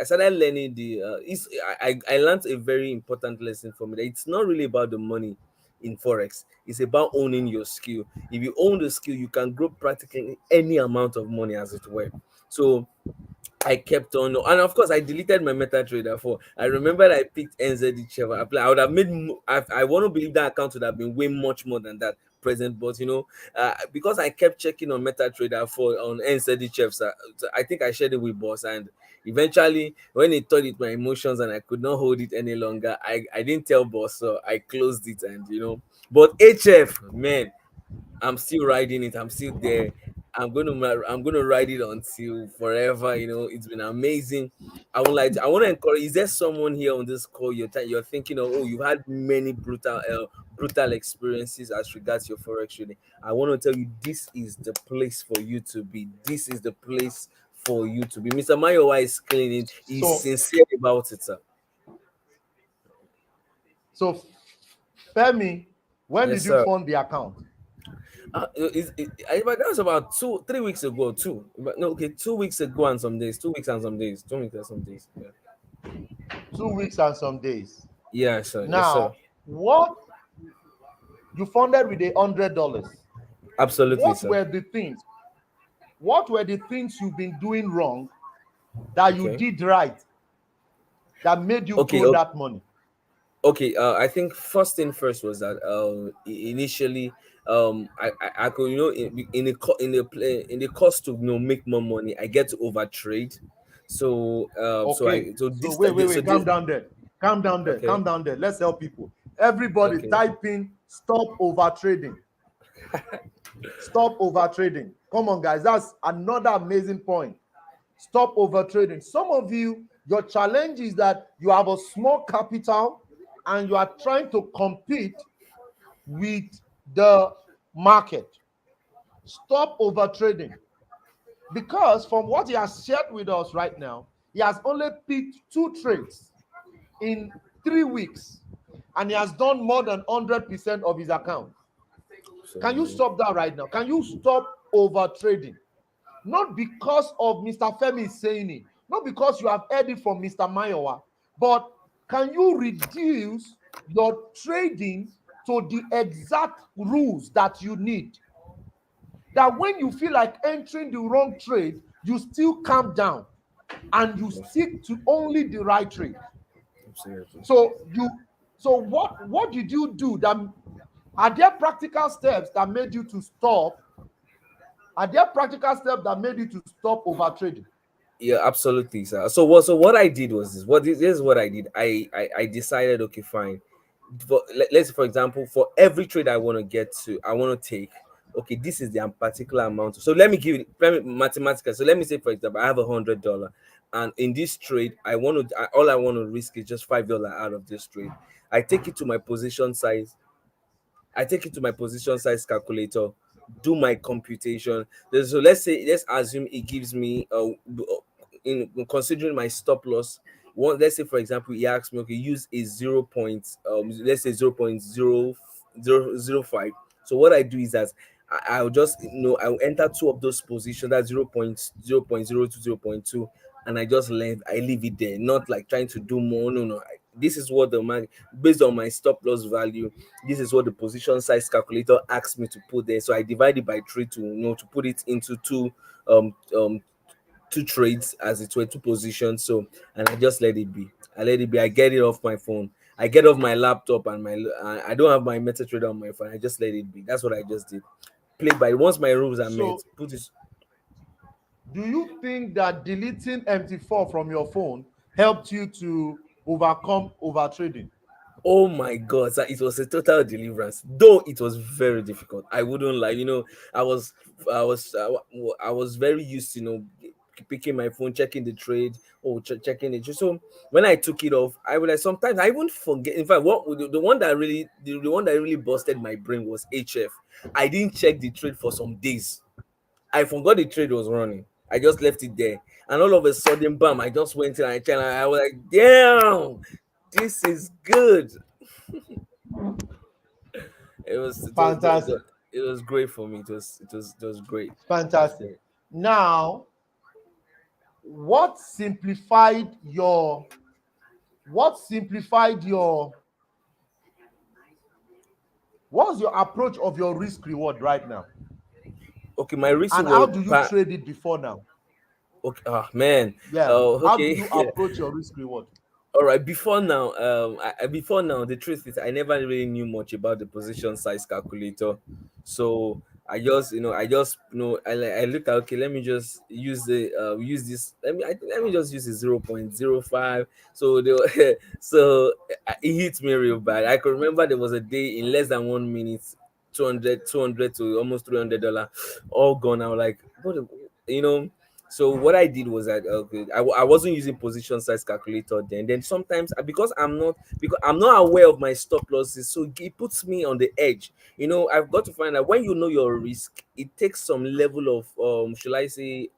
started learning I learned a very important lesson from it. It's not really about the money in forex. It's about owning your skill. If you own the skill, you can grow practically any amount of money, as it were. So I kept on, and of course, I deleted my MetaTrader 4. I remember I picked NZD Chef. I would have made. I want to believe that account would have been way much more than that present, but because I kept checking on MetaTrader 4 on NZD Chef, so I think I shared it with boss, and eventually, when he told it my emotions and I could not hold it any longer, I didn't tell boss, so I closed it, and but HF, man, I'm still riding it. I'm still there. I'm gonna ride it until forever. It's been amazing. I want to encourage. Is there someone here on this call you're thinking of? Oh, you've had many brutal experiences as regards your forex trading. I want to tell you, this is the place for you to be. This is the place for you to be. Mr. Mayowa is cleaning. He's So, sincere about it, sir. so Femi, when Yes, did you sir. fund the account? But that was about 3 weeks ago. But no, okay, 2 weeks ago and some days. 2 weeks and some days. 2 weeks and some days. Yeah. 2 weeks and some days. Yeah, sir. Yes, sir. Now, what you funded with $100? Absolutely, What sir. were the things? What were the things you've been doing wrong that you Okay. did right that made you Okay. throw that money? Okay, I think first thing first was that initially I could, in the cost to, make more money, I get to over trade. So Okay. So this wait. Calm down there. Calm down there. okay. Calm down there. Let's help people. Everybody Okay. type in stop over trading. Stop over trading. Come on, guys. That's another amazing point. Stop over trading. Some of you, your challenge is that you have a small capital and you are trying to compete with the market. Stop over trading. Because from what he has shared with us right now, he has only picked 2 trades in 3 weeks and he has done more than 100% of his account. Can you So stop that right now? Can you stop over trading? Not because of Mr. Femi saying it, not because you have heard it from Mr. Mayowa, but can you reduce your trading to the exact rules that you need? That when you feel like entering the wrong trade, you still calm down and you stick to only the right trade. absolutely. So what did you do? That are there practical steps that made you to stop? Are there practical steps that made you to stop over trading? Yeah, absolutely, sir. So what I did was this. This is what I did. I decided, okay, fine. Let's, for example, for every trade I want to take. Okay, this is the particular amount. So let me mathematical. So let me say, for example, I have $100, and in this trade, all I want to risk is just $5 out of this trade. I take it to my position size. I take it to my position size calculator, do my computation. So let's assume it gives me in considering my stop loss. Let's say, for example, he asks me, okay, use a let's say 0.0005. So what I do is that I'll just, I'll enter two of those positions, that's 0.0 to 0.2, and I leave it there, not like trying to do more. No. This is what the man, based on my stop loss value, this is what the position size calculator asks me to put there. So I divide it by three to, to put it into um um two trades, as it were, two positions. So, and I just let it be. I get it off my phone. I get off my laptop, and I don't have my MetaTrader on my phone. I just let it be. That's what I just did. Play by once my rules are met. So Put it. do you think that deleting MT4 from your phone helped you to overcome over trading? Oh my God, sir, it was a total deliverance. Though it was very difficult. I wouldn't lie. I was, I was very used to, picking my phone, checking the trade, or checking it. So when I took it off, I would like sometimes I won't forget. In fact, the one that really, the one that really busted my brain was HF. I didn't check the trade for some days. I forgot the trade was running. I just left it there, and all of a sudden, bam! I just went in and I checked. And I was like, "Damn, this is good." Fantastic. It was great for me. It was great. It was Fantastic. great. Now, what simplified your what simplified your what's your approach of your risk reward right now? Okay, my recent And how was do you trade it before now? okay. Ah, man. Yeah. Oh, How do okay. you approach your risk reward? All right. Before now, the truth is, I never really knew much about the position size calculator. So I look at, okay. Let me just use this. Let me just use the 0.05. So it hit me real bad. I could remember there was a day in less than 1 minute, 200 to almost $300, all gone. I was like, what? You know. So what I did was that, okay, I wasn't using position size calculator then. Then sometimes, because I'm not aware of my stop losses, so it puts me on the edge. I've got to find out when you know your risk. It takes some level of shall I say,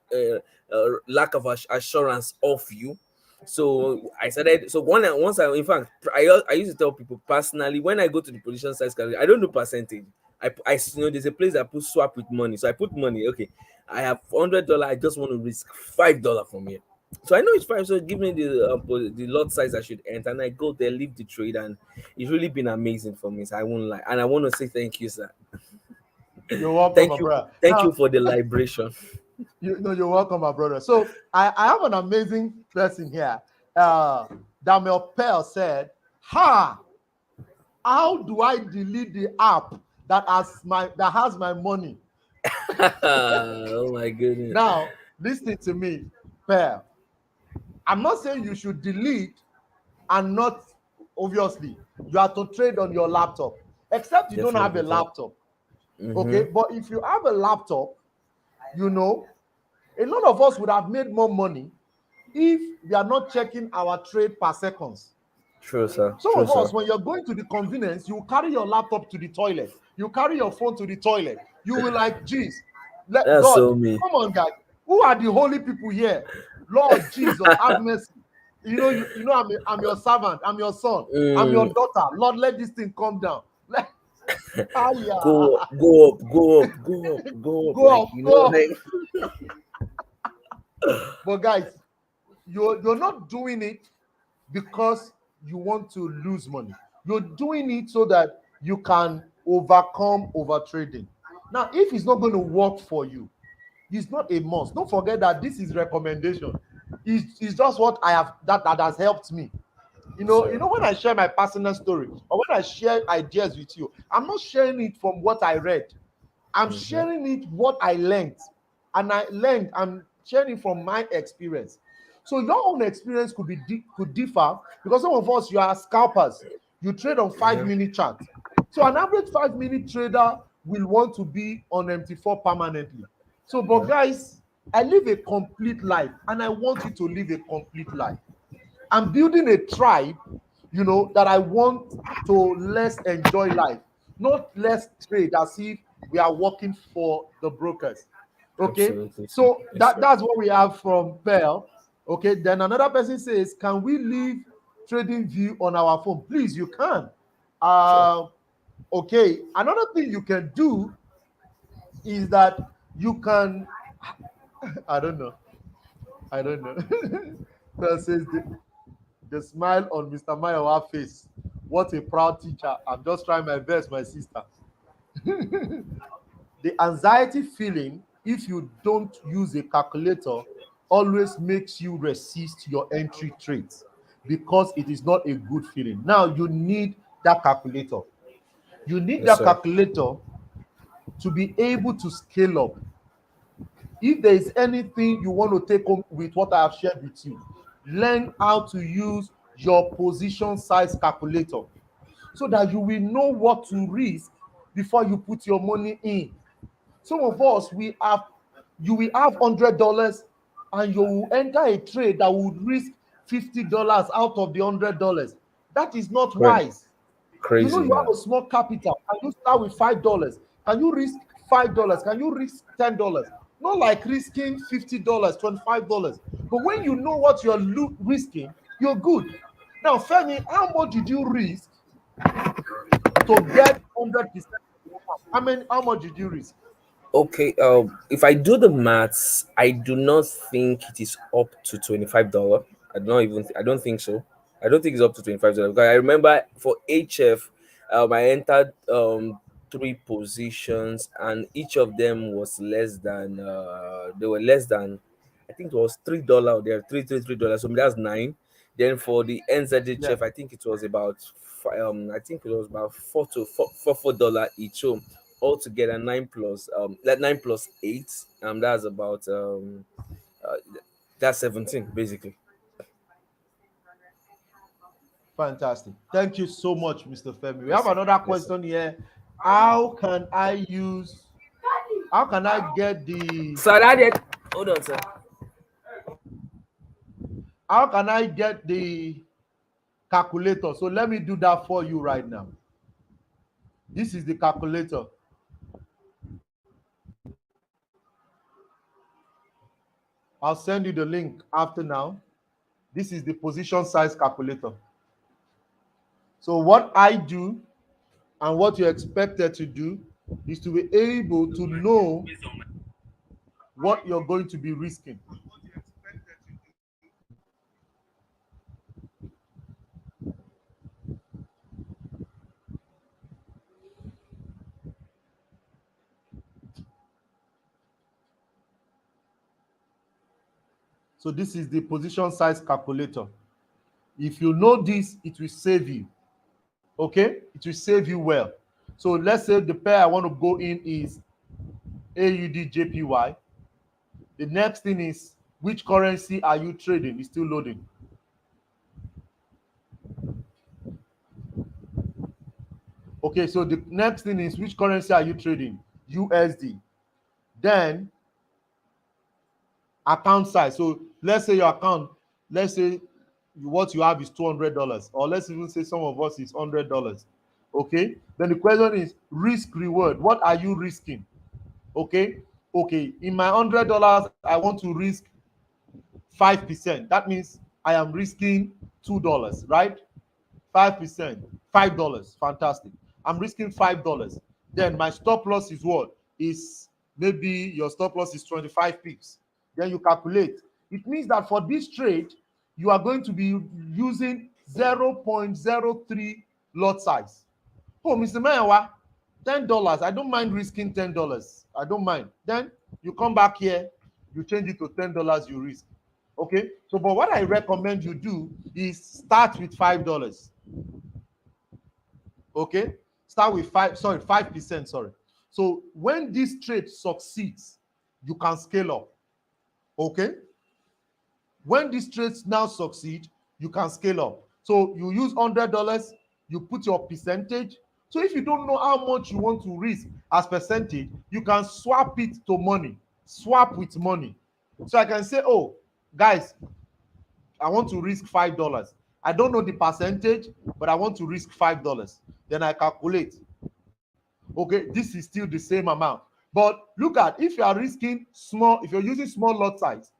lack of assurance of you. So I started. So once I, in fact, I used to tell people personally, when I go to the position size calculator, I don't do percentage. there's a place I put swap with money. So I put money. Okay, I have $100. I just want to risk $5 from here. So I know it's five. So give me the lot size I should enter, and I go there, leave the trade, and it's really been amazing for me. So I won't lie, and I want to say thank you, sir. You're welcome, my brother. Thank you Now, for the liberation. you're welcome, my brother. So I have an amazing person here. Daniel Pell said, "Ha! How do I delete the app that has my money?" Oh my goodness. Now, listen to me, Pell. I'm not saying you should delete and not, obviously, you have to trade on your laptop, except you don't have a Definitely, sir. laptop. Okay, but if you have a laptop, you know, a lot of us would have made more money if we are not checking our trade per seconds. True, sir. Some True, of sir. us, when you're going to the convenience, you carry your laptop to the toilet, you carry your phone to the toilet. You will like, geez, let That's God, so me. come on, guys. Who are the holy people here? Lord Jesus, have mercy. I'm your servant, I'm your son, I'm your daughter. Lord, let this thing come down. Let, Go, yeah. go up, go up, go up, go up. Go Like up, go up. like. But guys, you're not doing it because you want to lose money. You're doing it so that you can overcome over trading. Now, if it's not going to work for you, it's not a must. Don't forget that this is recommendation. It's just what I have that has helped me. When I share my personal story or when I share ideas with you, I'm not sharing it from what I read. I'm sharing it what I learned. And I'm sharing it from my experience. So your own experience could differ because some of us, you are scalpers. You trade on 5-minute chart. So an average 5-minute trader will want to be on MT4 permanently. So, but guys, I live a complete life and I want you to live a complete life. I'm building a tribe, that I want to less enjoy life, not less trade as if we are working for the brokers. Okay, Absolutely, sir. so Yes, sir. that's what we have from Pearl. Okay, then another person says, can we leave trading view on our phone? Please, you can. Sure. Okay, another thing you can do is that you can, I don't know. Pearl says the smile on Mr. Mayowa face. What a proud teacher. I'm just trying my best, my sister. The anxiety feeling, if you don't use a calculator, always makes you resist your entry trades because it is not a good feeling. Now, you need that calculator. You need Yes, that sir. calculator to be able to scale up. If there is anything you want to take home with what I have shared with you, learn how to use your position size calculator so that you will know what to risk before you put your money in. Some of us, you will have $100 and you will enter a trade that would risk $50 out of the $100. That is not Right. wise. Crazy, You have man. a small capital. Can you start with $5? Can you risk $5? Can you risk $10? Not like risking $50, $25. But when you know what you're risking, you're good. Now, Femi, how much did you risk to get 100%? How much did you risk? Okay. If I do the maths, I do not think it is up to $25. I don't think so. I don't think it's up to $25 because I remember for HF, I entered three positions and each of them was less than. They were less than. I think it was $3. They are $3. So that's nine. Then for the Yeah, NZHF, I think it was about. I think it was about $4 each. So altogether nine plus eight, that's about uh, that's 17 basically. fantastic. Thank you so much, Mr. Femi. We Yes, have sir. another Yes, sir. question here. How can I use, how can I get the, So that it. Hold on, sir. how can I get the calculator? So let me do that for you right now. This is the calculator. I'll send you the link after now. This is the position size calculator. So what I do and what you're expected to do is to be able to know what you're going to be risking. So this is the position size calculator. If you know this, it will save you. Okay, it will save you well. So let's say the pair I want to go in is AUD JPY. The next thing is which currency are you trading? It's still loading. Okay, so the next thing is which currency are you trading? USD. Then account size. So let's say your account, let's say what you have is $200, or let's even say some of us is $100. Okay, then the question is risk reward. What are you risking? Okay, okay, in my $100 I want to risk 5%. That means I am risking $2, right? 5%, $5. Fantastic. I'm risking $5. Then my stop loss is what? Is maybe your stop loss is 25 pips. Then you calculate. It means that for this trade, you are going to be using 0.03 lot size. Oh, Mr. Mayowa, $10. I don't mind risking $10. I don't mind. Then you come back here, you change it to $10 you risk. Okay. So, but what I recommend you do is start with $5. Okay, start with 5%. Sorry. So when this trade succeeds, you can scale up. Okay, when these trades now succeed, you can scale up. So you use $100, you put your percentage. So if you don't know how much you want to risk as percentage, you can swap it to money, swap with money. So I can say, oh guys, I want to risk $5. I don't know the percentage, but I want to risk $5. Then I calculate. Okay, this is still the same amount. But look at, if you are risking small, if you're using small lot size,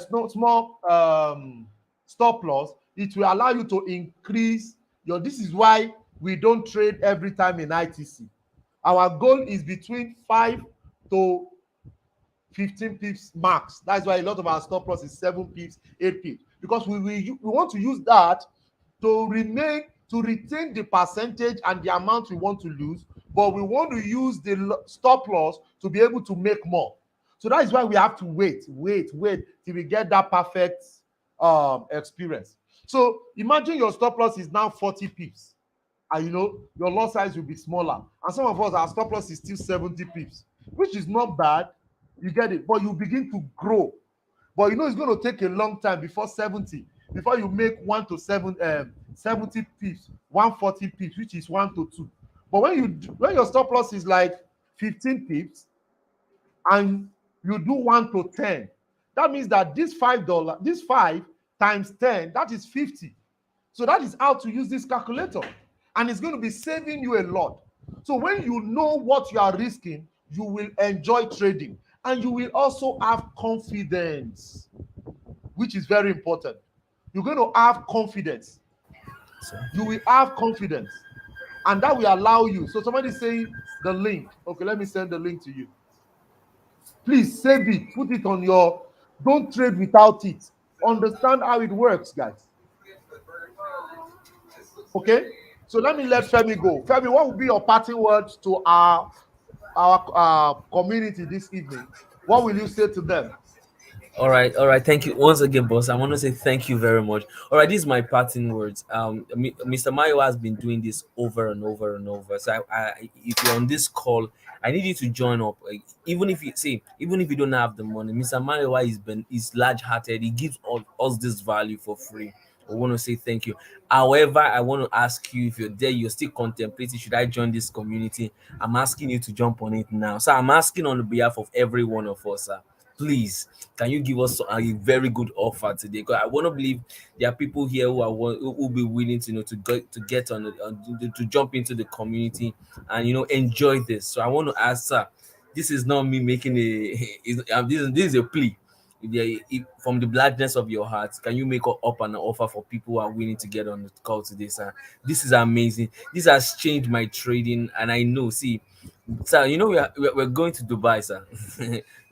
small stop loss, it will allow you to increase your. This is why we don't trade every time in ITC. Our goal is between 5 to 15 pips max. That's why a lot of our stop loss is 7 pips, 8 pips, because we want to use that to retain the percentage and the amount we want to lose, but we want to use the stop loss to be able to make more. So that is why we have to wait till we get that perfect experience. So imagine your stop loss is now 40 pips, and you know your lot size will be smaller, and some of us, our stop loss is still 70 pips, which is not bad. You get it, but you begin to grow. But you know it's going to take a long time before you make 1 to 7 70 pips, 140 pips, which is 1 to 2. But when your stop loss is like 15 pips and you do 1 to 10, that means that this $5, this 5 times 10, that is 50. So that is how to use this calculator, and it's going to be saving you a lot. So when you know what you are risking, you will enjoy trading, and you will also have confidence, which is very important. You're going to have confidence. You will have confidence, and that will allow you. So somebody saying the link. Okay, let me send the link to you. Please save it, put it on your. Don't trade without it. Understand how it works, guys. Okay, so let me let Femi go. Femi, what would be your parting words to our community this evening? What will you say to them? All right. Thank you once again, boss. I want to say thank you very much. All right, these are my parting words. Mr. Mayowa has been doing this over and over and over. So, if you're on this call, I need you to join up. Even if you don't have the money, Mr. Mayowa is large-hearted. He gives us this value for free. I want to say thank you. However, I want to ask you, if you're there, you're still contemplating, should I join this community? I'm asking you to jump on it now. So I'm asking on behalf of every one of us, sir. Please, can you give us a very good offer today? Because I want to believe there are people here who will be willing to get on it, to jump into the community and enjoy this. So I want to ask, sir. This is not me making this is a plea. If from the gladness of your heart, can you make up an offer for people who are willing to get on the call today, sir? This is amazing. This has changed my trading, and I know. See, Sir, you know we're going to Dubai, sir.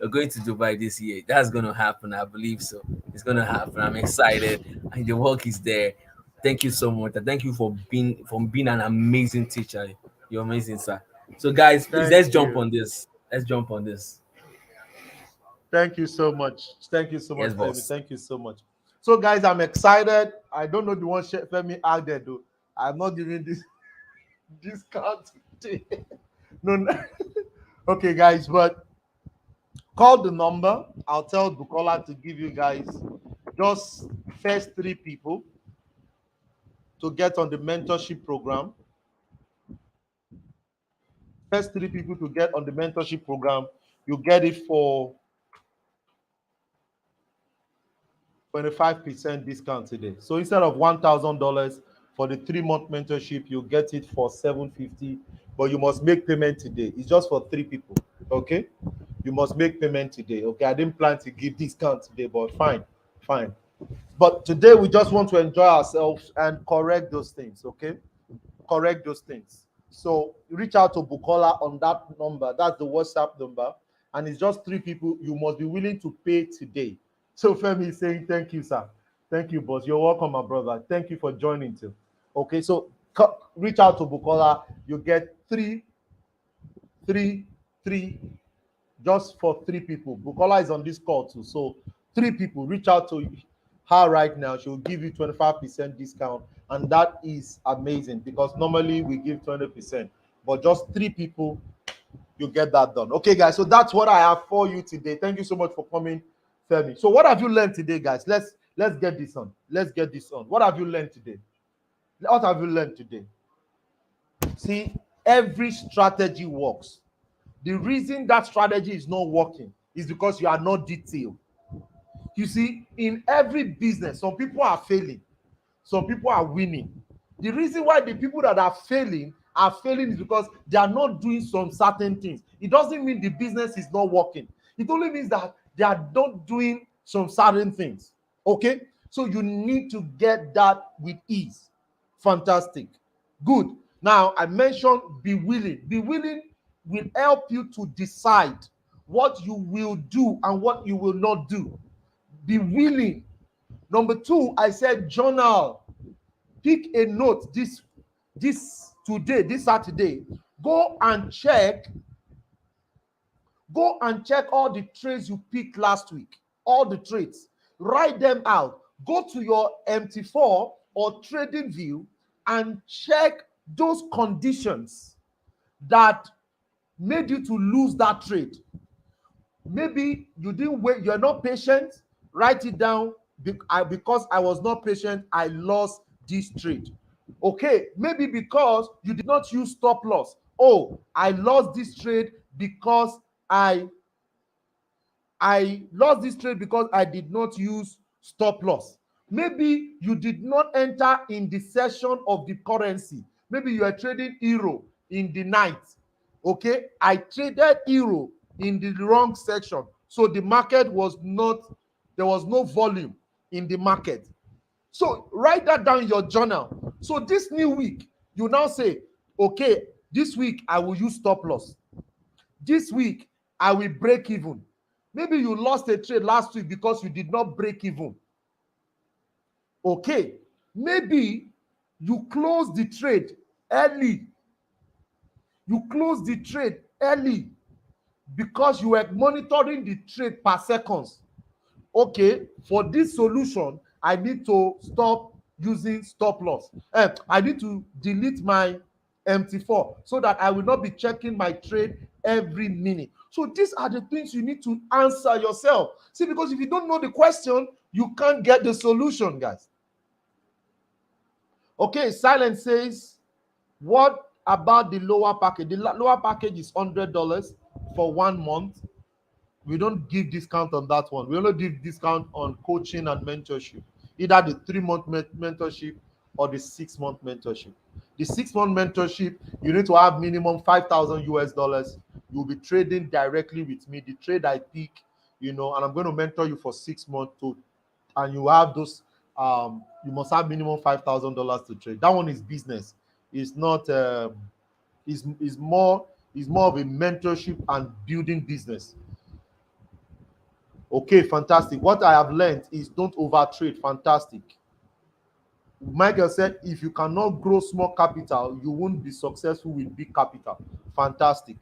We're going to Dubai this year. That's gonna happen. I believe so. It's gonna happen. I'm excited, and the work is there. Thank you so much. And thank you for being an amazing teacher. You're amazing, sir. So, guys, please Thank let's jump you. on this. Let's jump on this. Thank you so much. Thank you so much, Yes, Femi. boss. Thank you so much. So, guys, I'm excited. I don't know the one Femi added though. I'm not giving this discount today. No, no. Okay, guys, but call the number. I'll tell Bukola to give you guys just first three people to get on the mentorship program. First three people to get on the mentorship program, you get it for 25% discount today. So instead of $1,000 for the 3-month mentorship, you get it for $750, but you must make payment today. It's just for 3 people. Okay, you must make payment today. Okay, I didn't plan to give discount today, but fine. But today we just want to enjoy ourselves and correct those things. Okay, correct those things. So reach out to Bukola on that number. That's the WhatsApp number, and it's just 3 people. You must be willing to pay today. So Femi is saying, thank you, sir. Thank you, boss. You're welcome, my brother. Thank you for joining too. Okay, so reach out to Bukola. You get three, just for 3 people. Bukola is on this call too. So 3 people, reach out to her right now. She will give you 25% discount. And that is amazing because normally we give 20%. But just 3 people, you get that done. Okay, guys. So that's what I have for you today. Thank you so much for coming, Femi. So what have you learned today, guys? Let's get this on. Let's get this on. What have you learned today? What have you learned today? See, every strategy works. The reason that strategy is not working is because you are not detailed. You see, in every business, some people are failing, some people are winning. The reason why the people that are failing is because they are not doing some certain things. It doesn't mean the business is not working. It only means that they are not doing some certain things. Okay? So you need to get that with ease. Fantastic. Good. Now, I mentioned be willing. Be willing will help you to decide what you will do and what you will not do. Be willing. Number 2, I said journal. Pick a note this today, this Saturday. Go and check all the trades you picked last week. All the trades. Write them out. Go to your MT4 or trading view and check those conditions that made you to lose that trade. Maybe you didn't wait, you're not patient. Write it down. Because I was not patient, I lost this trade. Okay, maybe because you did not use stop loss. Oh, I lost this trade because I lost this trade because I did not use stop loss. Maybe you did not enter in the session of the currency. Maybe you are trading euro in the night. Okay, I traded euro in the wrong section. So the market was not, there was no volume in the market. So write that down in your journal. So this new week, you now say, okay, this week I will use stop loss. This week I will break even. Maybe you lost a trade last week because you did not break even. Okay, maybe you close the trade early. You close the trade early because you were monitoring the trade per seconds. Okay, for this solution, I need to stop using stop loss. I need to delete my MT4 so that I will not be checking my trade every minute. So these are the things you need to answer yourself. See, because if you don't know the question, you can't get the solution, guys. Okay, Silence says, what about the lower package? The lower package is $100 for 1 month. We don't give discount on that one. We only give discount on coaching and mentorship, either the 3-month mentorship or the 6-month mentorship. The 6-month mentorship, you need to have minimum 5,000 US dollars. You'll be trading directly with me. The trade I pick, and I'm going to mentor you for 6 months to, and you have those. You must have minimum $5,000 to trade. That one is business. It's not. Is more It's more of a mentorship and building business. Okay, fantastic. What I have learned is don't overtrade. Fantastic. Michael said, if you cannot grow small capital, you won't be successful with big capital. Fantastic.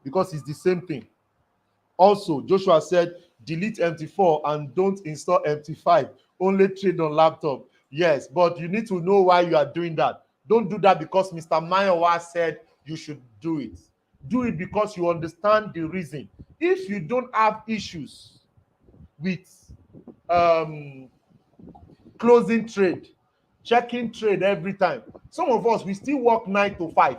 Because it's the same thing. Also, Joshua said, delete MT4 and don't install MT5. Only trade on laptop. Yes, but you need to know why you are doing that. Don't do that because Mr. Mayowa said you should do it. Do it because you understand the reason. If you don't have issues with closing trade, checking trade every time, some of us, we still work 9 to 5.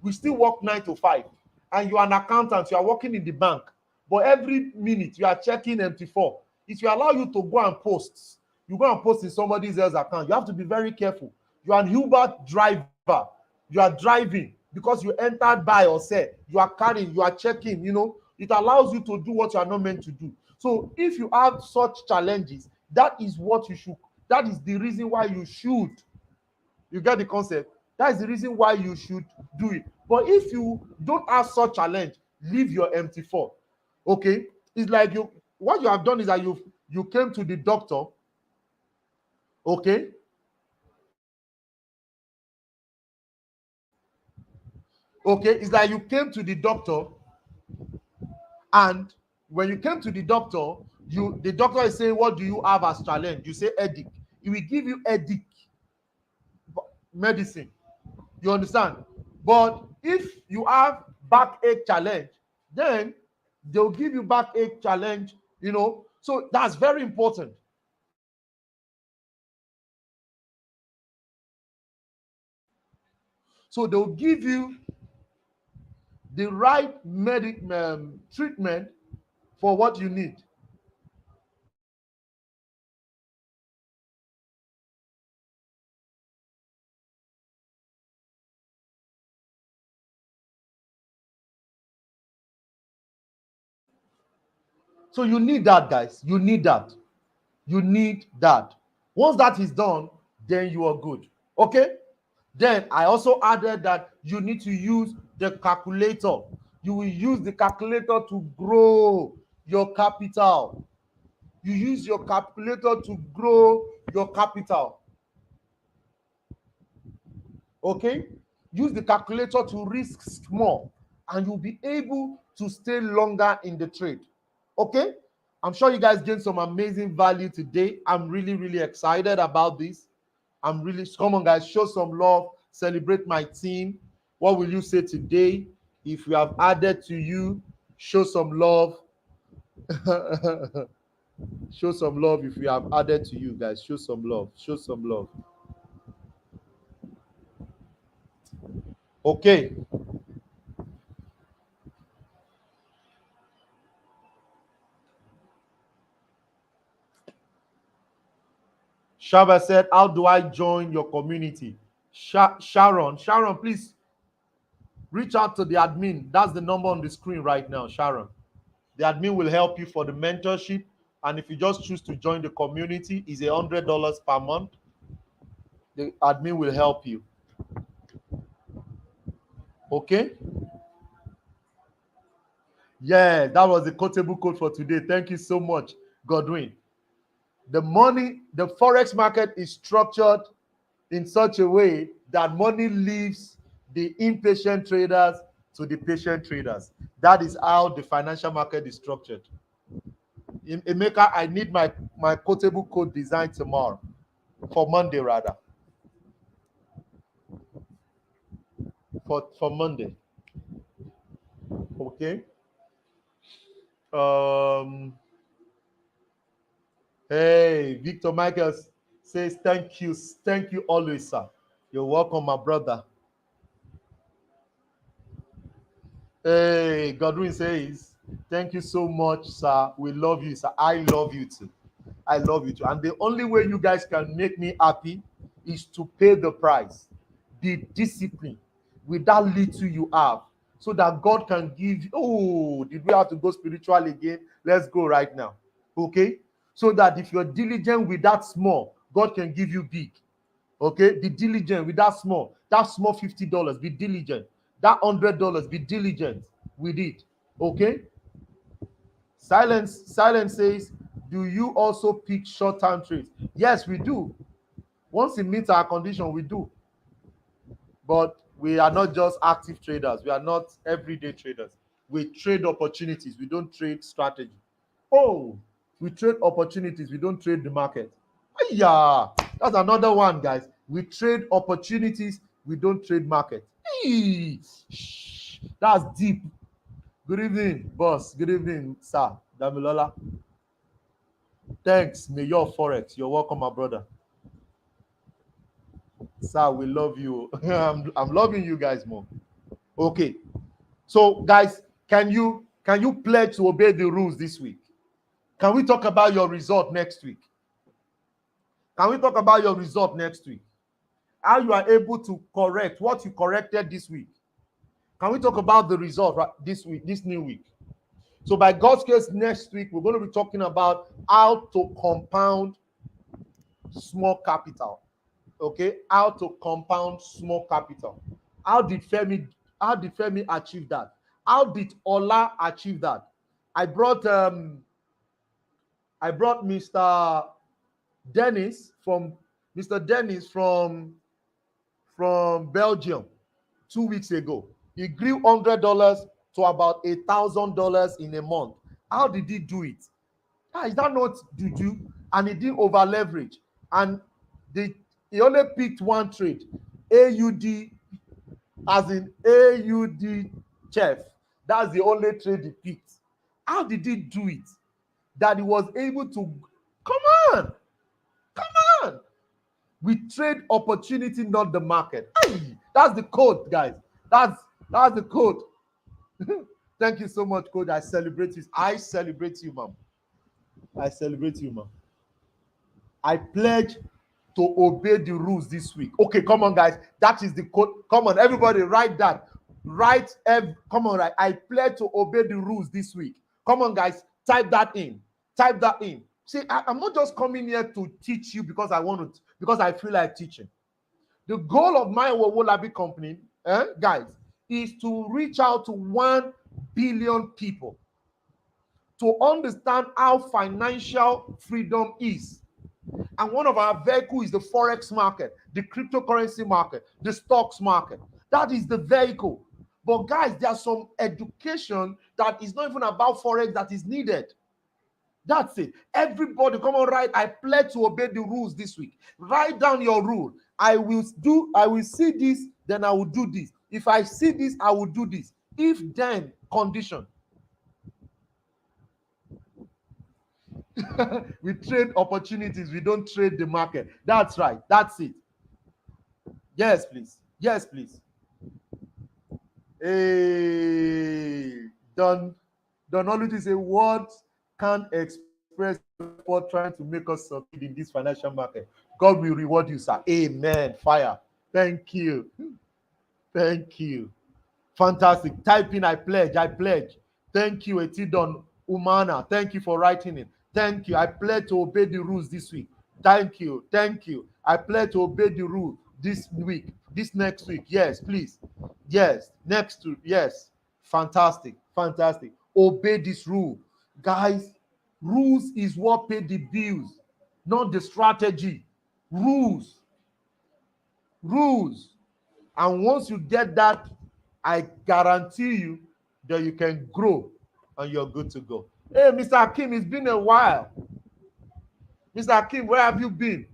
We still work 9 to 5. And you are an accountant, you are working in the bank, but every minute you are checking MT4. It will allow you to go and post. You go and post in somebody else's account. You have to be very careful. You are an Uber driver. You are driving because you entered buy or sell. You are carrying, you are checking, you know. It allows you to do what you are not meant to do. So if you have such challenges, that is what you should, that is the reason why you should. You get the concept? That is the reason why you should do it. But if you don't have such challenge, leave your MT4. Okay? It's like you, what you have done is that you came to the doctor. Okay? Okay, it's like you came to the doctor, and when you came to the doctor, the doctor is saying, what do you have as challenge? You say headache. He will give you headache medicine. You understand? But if you have backache challenge, then they'll give you backache challenge, you know. So that's very important. So they'll give you the right treatment for what you need. So you need that, guys. You need that. You need that. Once that is done, then you are good. Okay? Then I also added that you need to use the calculator. You will use the calculator to grow your capital. You use your calculator to grow your capital. Okay? Use the calculator to risk more, and you'll be able to stay longer in the trade. Okay? I'm sure you guys gained some amazing value today. I'm really, really excited about this. I'm really, come on, guys, show some love, celebrate my team. What will you say today? If we have added to you, show some love. Show some love if we have added to you, guys. Show some love. Show some love. Okay. Shaba said, how do I join your community? Sharon, please reach out to the admin. That's the number on the screen right now, Sharon. The admin will help you for the mentorship. And if you just choose to join the community, it's $100 per month. The admin will help you. Okay? Yeah, that was the quotable code for today. Thank you so much, Godwin. The Forex market is structured in such a way that money leaves the impatient traders to the patient traders. That is how the financial market is structured. Emeka, I need my quotable code designed tomorrow, for Monday rather. For Monday. Okay. Hey, Victor Michaels says thank you always, sir. You're welcome, my brother. Hey, Godwin says thank you so much, sir. We love you, sir. I love you too. I love you too. And the only way you guys can make me happy is to pay the price. Be disciplined with that little you have, so that God can give you. Oh, did we have to go spiritual again? Let's go right now. Okay? So that if you're diligent with that small, God can give you big. Okay? Be diligent with that small $50. Be diligent. that $100. Be diligent with it. Okay. Silence says, do you also pick short-term trades? Yes, we do. Once it meets our condition, we do. But we are not just active traders. We are not everyday traders. We trade opportunities. We don't trade strategy. Oh, we trade opportunities. We don't trade the market. Yeah, that's another one, guys. We trade opportunities. We don't trade market. Hey, that's deep. Good evening, boss. Good evening, sir. Damilola. Thanks, Mayowa Forex. You're welcome, my brother. Sir, we love you. I'm loving you guys more. Okay. So, guys, can you pledge to obey the rules this week? Can we talk about your result next week? Can we talk about your result next week? How you are able to correct what you corrected this week? Can we talk about the result this week, this new week? So by God's grace, next week, we're going to be talking about how to compound small capital. Okay, how to compound small capital. How did Femi achieve that? How did Ola achieve that? I brought Mr. Dennis from Belgium 2 weeks ago. He grew $100 to about $1,000 in a month. How did he do it? Is that not juju? And he didn't over leverage. And he only picked one trade, AUD, as in AUD chef. That's the only trade he picked. How did he do it? That he was able to, come on. We trade opportunity, not the market. Hey, that's the code, guys. That's the code. Thank you so much, Coach. I celebrate you. I celebrate you, ma'am. I pledge to obey the rules this week. Okay, come on, guys. That is the code. Come on, everybody, write that. Come on, right. I pledge to obey the rules this week. Come on, guys. Type that in. See, I'm not just coming here to teach you because I feel like teaching. The goal of my Owolabi company, guys, is to reach out to 1 billion people to understand how financial freedom is. And one of our vehicles is the Forex market, the cryptocurrency market, the stocks market. That is the vehicle. But guys, there's some education that is not even about Forex that is needed. That's it. Everybody, come on, write. I pledge to obey the rules this week. Write down your rule. I will see this, then I will do this. If I see this, I will do this. If then condition. We trade opportunities, we don't trade the market. That's right. That's it. Yes, please. Hey, Don Oluti say words can't express for trying to make us succeed in this financial market. God will reward you, sir. Amen. Fire. Thank you. Fantastic. Type in I pledge. Thank you, Etidon Umana. Thank you for writing it. Thank you. I pledge to obey the rules this week. Thank you. I pledge to obey the rule this week, this next week. Yes, please. Yes, next week. Yes. Fantastic. Obey this rule. Guys, rules is what pay the bills, not the strategy. Rules. And once you get that, I guarantee you that you can grow and you're good to go. Hey, Mr. Hakim, it's been a while. Mr. Hakim, where have you been?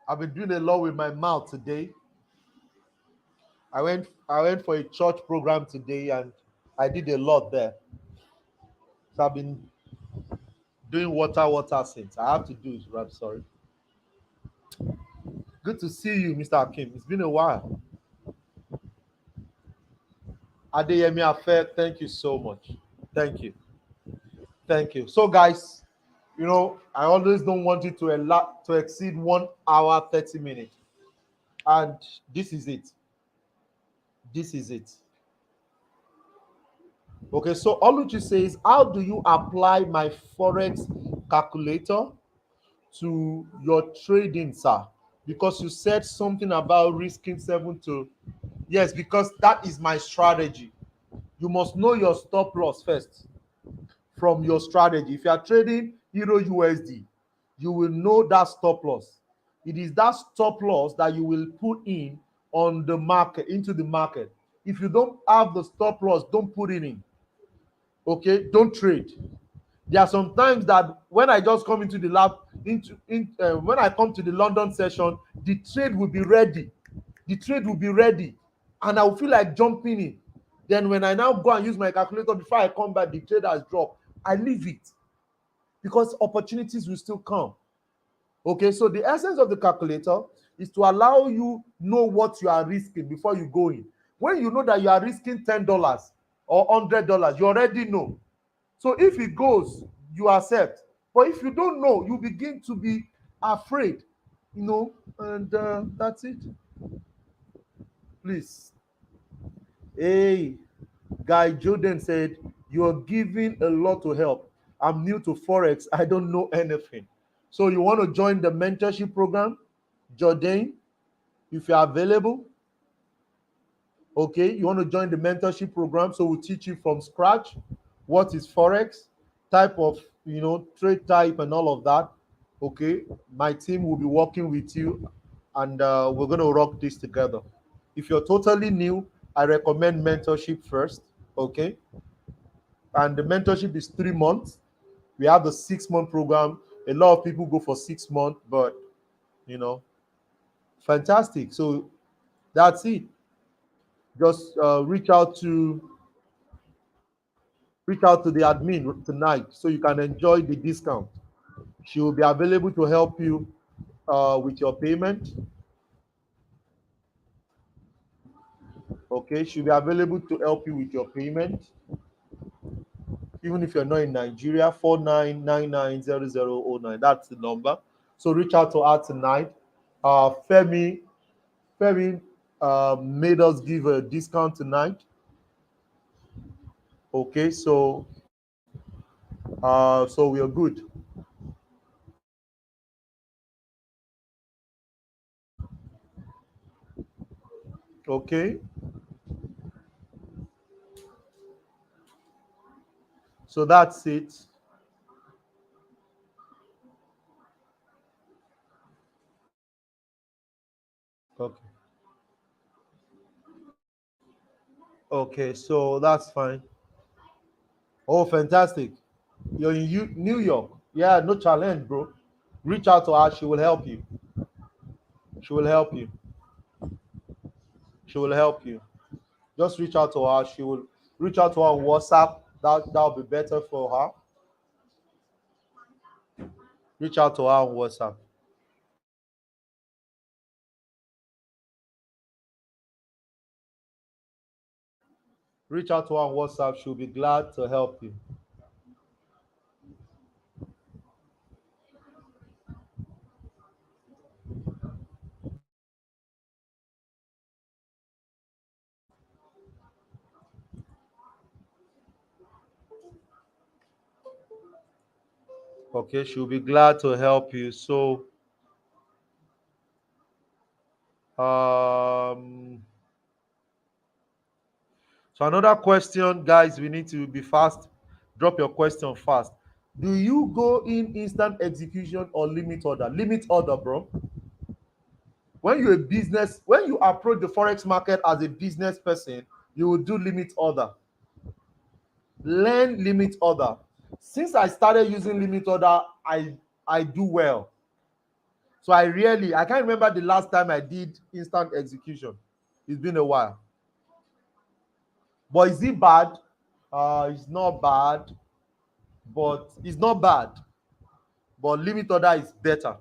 I've been doing a lot with my mouth today. I went for a church program today and I did a lot there. So I've been doing water since. I have to do it. I'm sorry. Good to see you, Mr. Hakim. It's been a while. Adeyemi Afe, thank you so much. Thank you. So, guys, I always don't want it to exceed 1 hour 30 minutes, and this is it. Okay, so Oluchi says, how do you apply my Forex calculator to your trading, sir? Because you said something about risking 7 to. Yes, because that is my strategy. You must know your stop loss first from your strategy. If you are trading Euro USD, you will know that stop loss. It is that stop loss that you will put in on the market, into the market. If you don't have the stop loss, don't put it in. Okay, don't trade. There are some times that when I just come into the lab, when I come to the London session, the trade will be ready. The trade will be ready, and I will feel like jumping in. Then when I now go and use my calculator before I come back, the trade has dropped. I leave it because opportunities will still come. Okay, so the essence of the calculator is to allow you know what you are risking before you go in. When you know that you are risking $10 or $100, you already know. So if it goes, you accept. But if you don't know, you begin to be afraid, and that's it. Please. Hey, Guy Jordan said, you're giving a lot to help. I'm new to Forex. I don't know anything. So you want to join the mentorship program? Jordan, if you're available, okay, you want to join the mentorship program, so we'll teach you from scratch what is Forex, type of trade type and all of that. Okay, my team will be working with you, and we're going to rock this together. If you're totally new, I recommend mentorship first. Okay, and the mentorship is 3 months. We have the 6 month program. A lot of people go for 6 months, but you know fantastic. So that's it. Just reach out to the admin tonight so you can enjoy the discount. She will be available to help you with your payment. Okay, she'll be available to help you with your payment, even if you're not in Nigeria. 49990009. That's the number. So reach out to her tonight. Femi made us give a discount tonight. Okay, so we are good. Okay, so that's it. Okay. Okay, so that's fine. Oh, fantastic. You're in New York. Yeah, no challenge, bro. Reach out to her. She will help you. She will help you. She will help you. Just reach out to her. She will reach out to her on WhatsApp. That'll be better for her. Reach out to her on WhatsApp. Reach out to her on WhatsApp. She'll be glad to help you. Okay, she'll be glad to help you. Um, so another question, guys, we need to be fast. Drop your question fast. Do you go in instant execution or limit order? Limit order, bro. When you approach the forex market as a business person, you will do limit order. Learn limit order. Since I started using limit order, I do well. So I can't remember the last time I did instant execution. It's been a while. But is it bad? It's not bad, but it's not bad. But limit order is better.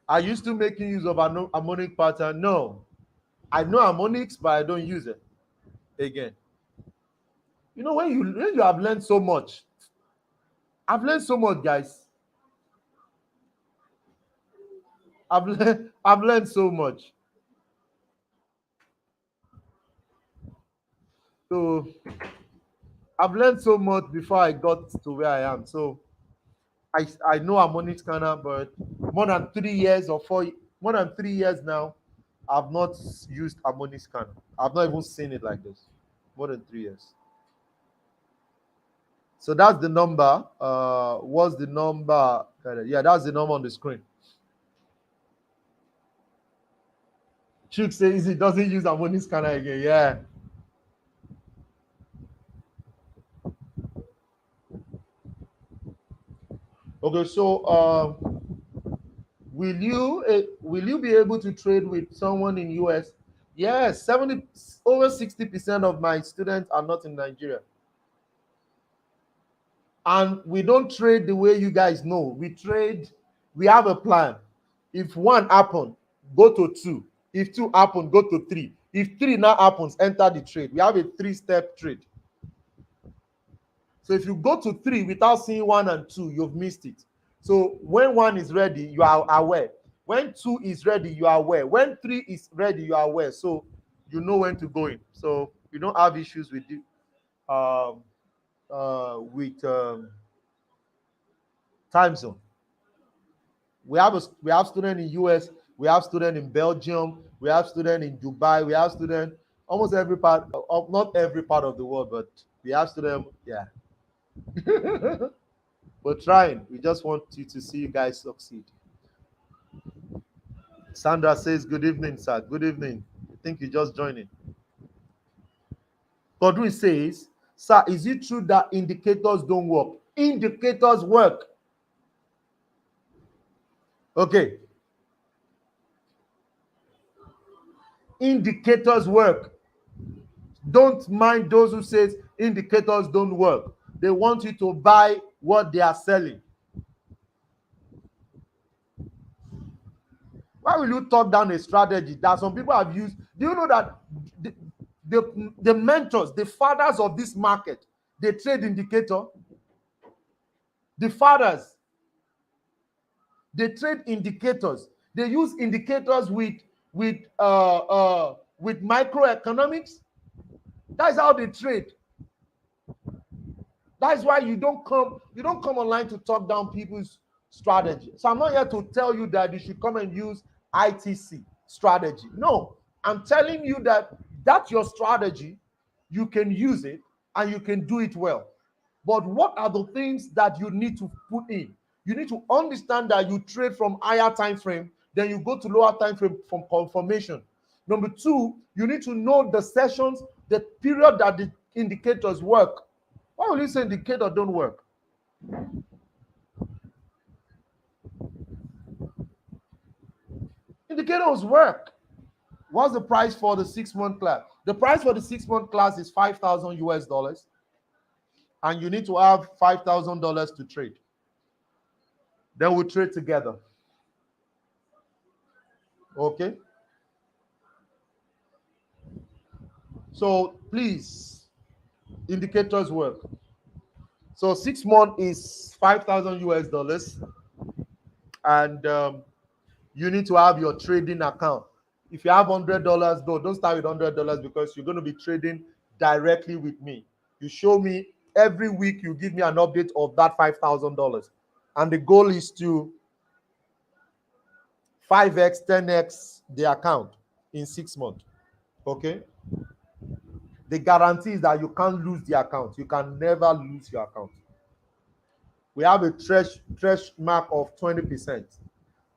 Are you still making use of harmonic pattern? No. I know harmonics, but I don't use it again. When you have learned so much, I've learned so much, guys. I've learned so much. So I've learned so much before I got to where I am. So I know harmonic scanner, but more than 3 years or more than 3 years now, I've not used harmonic scanner. I've not even seen it like this. More than 3 years. So that's the number. What's the number? Yeah, that's the number on the screen. Chuk says he doesn't use harmonic scanner again. Yeah. Okay, so will you be able to trade with someone in US? Yes, 70 over 60% of my students are not in Nigeria. And we don't trade the way you guys know. We have a plan. If one happen, go to two. If two happen, go to three. If three now happens, enter the trade. We have a 3-step trade. So if you go to three without seeing one and two, you've missed it. So when one is ready, you are aware. When two is ready, you are aware. When three is ready, you are aware. So you know when to go in. So you don't have issues with it. Time zone. We have student in US, we have student in Belgium, we have student in Dubai, we have student almost every part of, not every part of the world, but we have student, yeah. We're trying. We just want you to see you guys succeed. Sandra says, good evening, sir. Good evening. I think you just joined in. Godwin says, sir, is it true that indicators don't work? Indicators work. Okay. Indicators work. Don't mind those who says indicators don't work. They want you to buy what they are selling. Why will you talk down a strategy that some people have used? Do you know that the mentors, the fathers of this market, they trade indicator? The fathers, they trade indicators. They use indicators with microeconomics. That's how they trade. That's why you don't come online to talk down people's strategy. So I'm not here to tell you that you should come and use ITC strategy. No, I'm telling you that that's your strategy. You can use it and you can do it well. But what are the things that you need to put in? You need to understand that you trade from higher time frame, then you go to lower time frame from confirmation. Number two, you need to know the sessions, the period that the indicators work. Why will you say indicator don't work? Indicators work. What's the price for the 6-month class? The price for the 6-month class is $5,000, and you need to have $5,000 to trade. Then we trade together. Okay. So please, indicators work. So 6 months is $5,000, and you need to have your trading account. If you have $100, don't start with $100 because you're going to be trading directly with me. You show me every week, you give me an update of that $5,000, and the goal is to 5x, 10x the account in 6 months. Okay. The guarantee is that you can't lose the account. You can never lose your account. We have a thresh mark of 20%.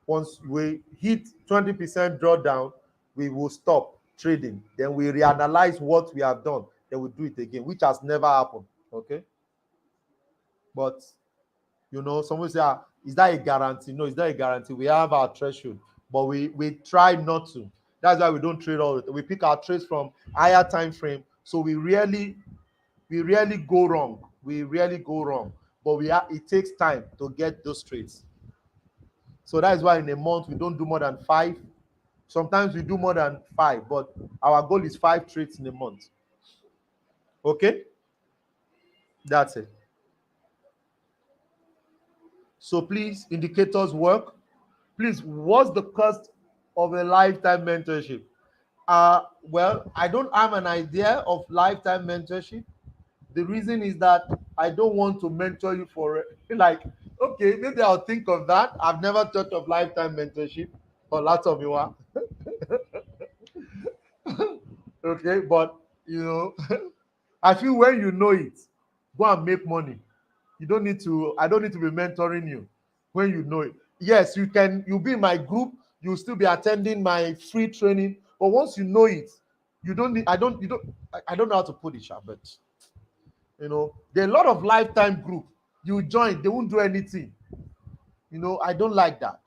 Once we hit 20% drawdown, we will stop trading. Then we reanalyze what we have done. Then we do it again, which has never happened. Okay. But someone say, is that a guarantee? No, it's not a guarantee. We have our threshold, but we try not to. That's why we don't trade all the time. We pick our trades from higher time frame. So we rarely go wrong. We rarely go wrong. But it takes time to get those trades. So that is why in a month we don't do more than 5. Sometimes we do more than 5, but our goal is 5 trades in a month. Okay? That's it. So please, indicators work. Please, what's the cost of a lifetime mentorship? Well, I don't have an idea of lifetime mentorship. The reason is that I don't want to mentor you for like, okay, maybe I'll think of that. I've never thought of lifetime mentorship or lots of you are. Okay, but you know, I feel when you know it, go and make money. You don't need to, I don't need to be mentoring you when you know it. Yes, you can, you'll be in my group, you'll still be attending my free training, but once you know it, you don't need, I don't know how to put it, Sha, but you know, there are a lot of lifetime group. You join, they won't do anything. You know, I don't like that.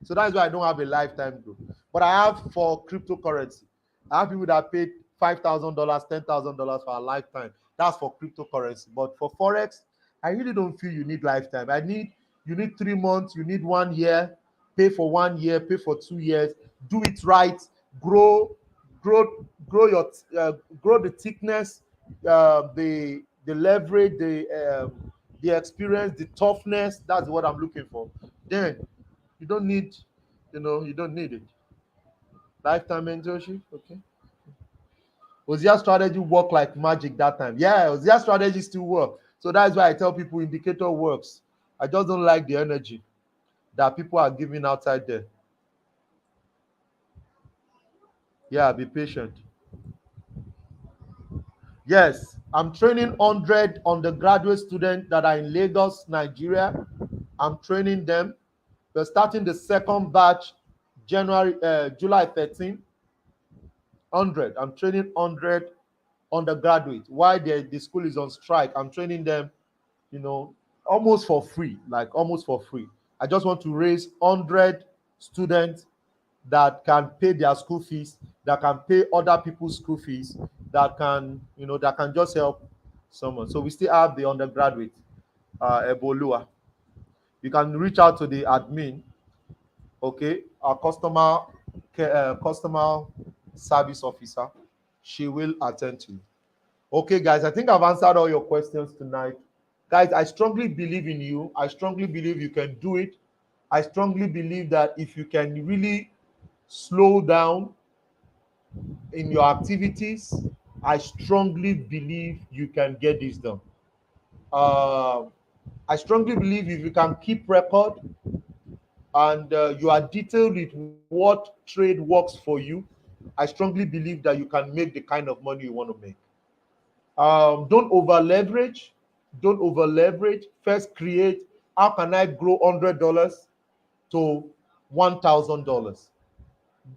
So that's why I don't have a lifetime group. But I have for cryptocurrency. I have people that paid $5,000, $10,000 for a lifetime. That's for cryptocurrency. But for Forex, I really don't feel you need lifetime. You need 3 months, you need 1 year, pay for 1 year, pay for 2 years, do it right, grow, grow your, grow the thickness, the leverage, the experience, the toughness. That's what I'm looking for. Then you don't need, you don't need it. Lifetime mentorship, okay. Was your strategy work like magic that time? Yeah, was your strategy still work? So that's why I tell people indicator works. I just don't like the energy that people are giving outside there. Yeah, be patient. Yes, I'm training 100 undergraduate students that are in Lagos, Nigeria. I'm training them. We're starting the second batch July 13. 100. I'm training 100 undergraduates. While the school is on strike, I'm training them, you know, almost for free, like almost for free. I just want to raise 100 students that can pay their school fees, that can pay other people's school fees, that can, that can just help someone. So we still have the undergraduate, Ebolua. You can reach out to the admin, okay, our customer service officer. She will attend to you. Okay, guys, I think I've answered all your questions tonight. Guys, I strongly believe in you. I strongly believe you can do it. I strongly believe that if you can really slow down in your activities, I strongly believe you can get this done. Uh, I strongly believe if you can keep record and you are detailed with what trade works for you, I strongly believe that you can make the kind of money you want to make. Don't over leverage. Don't over leverage. First, create how can I grow $100 to $1,000.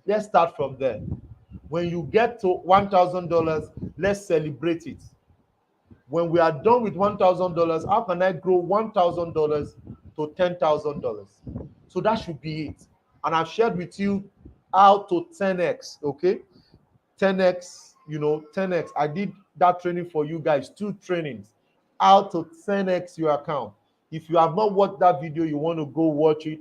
Let's start from there. When you get to $1,000, let's celebrate it. When we are done with $1,000, how can I grow $1,000 to $10,000? So that should be it. And I've shared with you how to 10x, okay? 10x, 10x. I did that training for you guys, 2 trainings, how to 10x your account. If you have not watched that video, you want to go watch it.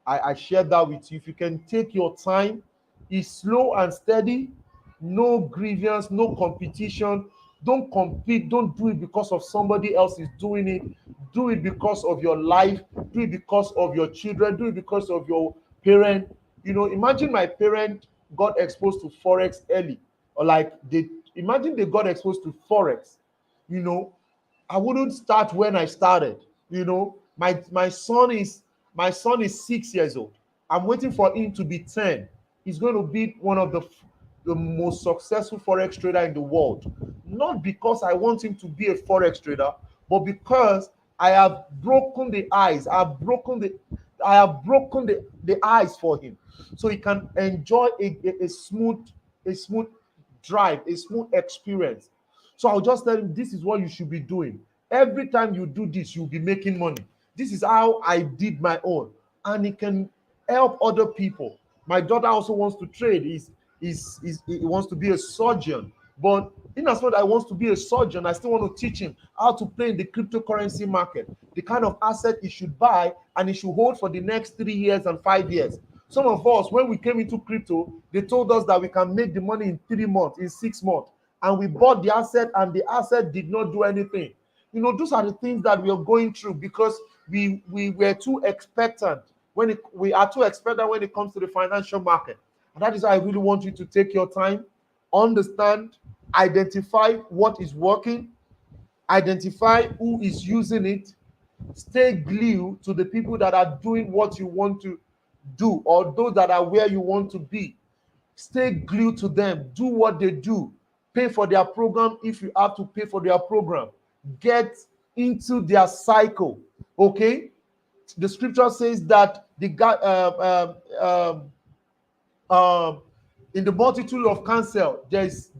I shared that with you. If you can take your time, it's slow and steady, no grievance, no competition. Don't compete, don't do it because of somebody else is doing it. Do it because of your life, do it because of your children, do it because of your parent. Imagine my parent got exposed to Forex early, or like they imagine they got exposed to Forex. you know I wouldn't start when I started. My son is 6 years old. I'm waiting for him to be 10. He's going to be one of the most successful Forex trader in the world. Not because I want him to be a Forex trader, but because I have broken the ice. I have broken the ice for him, so he can enjoy a smooth drive, a smooth experience. So I'll just tell him, this is what you should be doing. Every time you do this, you'll be making money. This is how I did my own. And it can help other people. My daughter also wants to trade. He wants to be a surgeon. But in as much as I wants to be a surgeon, I still want to teach him how to play in the cryptocurrency market, the kind of asset he should buy and he should hold for the next 3 years and 5 years. Some of us, when we came into crypto, they told us that we can make the money in 3 months, in 6 months, and we bought the asset and the asset did not do anything. Those are the things that we are going through because we were too expectant we are too expectant when it comes to the financial market. And that is why I really want you to take your time, understand, identify what is working, identify who is using it, stay glued to the people that are doing what you want to do or those that are where you want to be. Stay glued to them, do what they do, pay for their program if you have to pay for their program, get into their cycle. Okay, the scripture says that the guy in the multitude of counsel, there's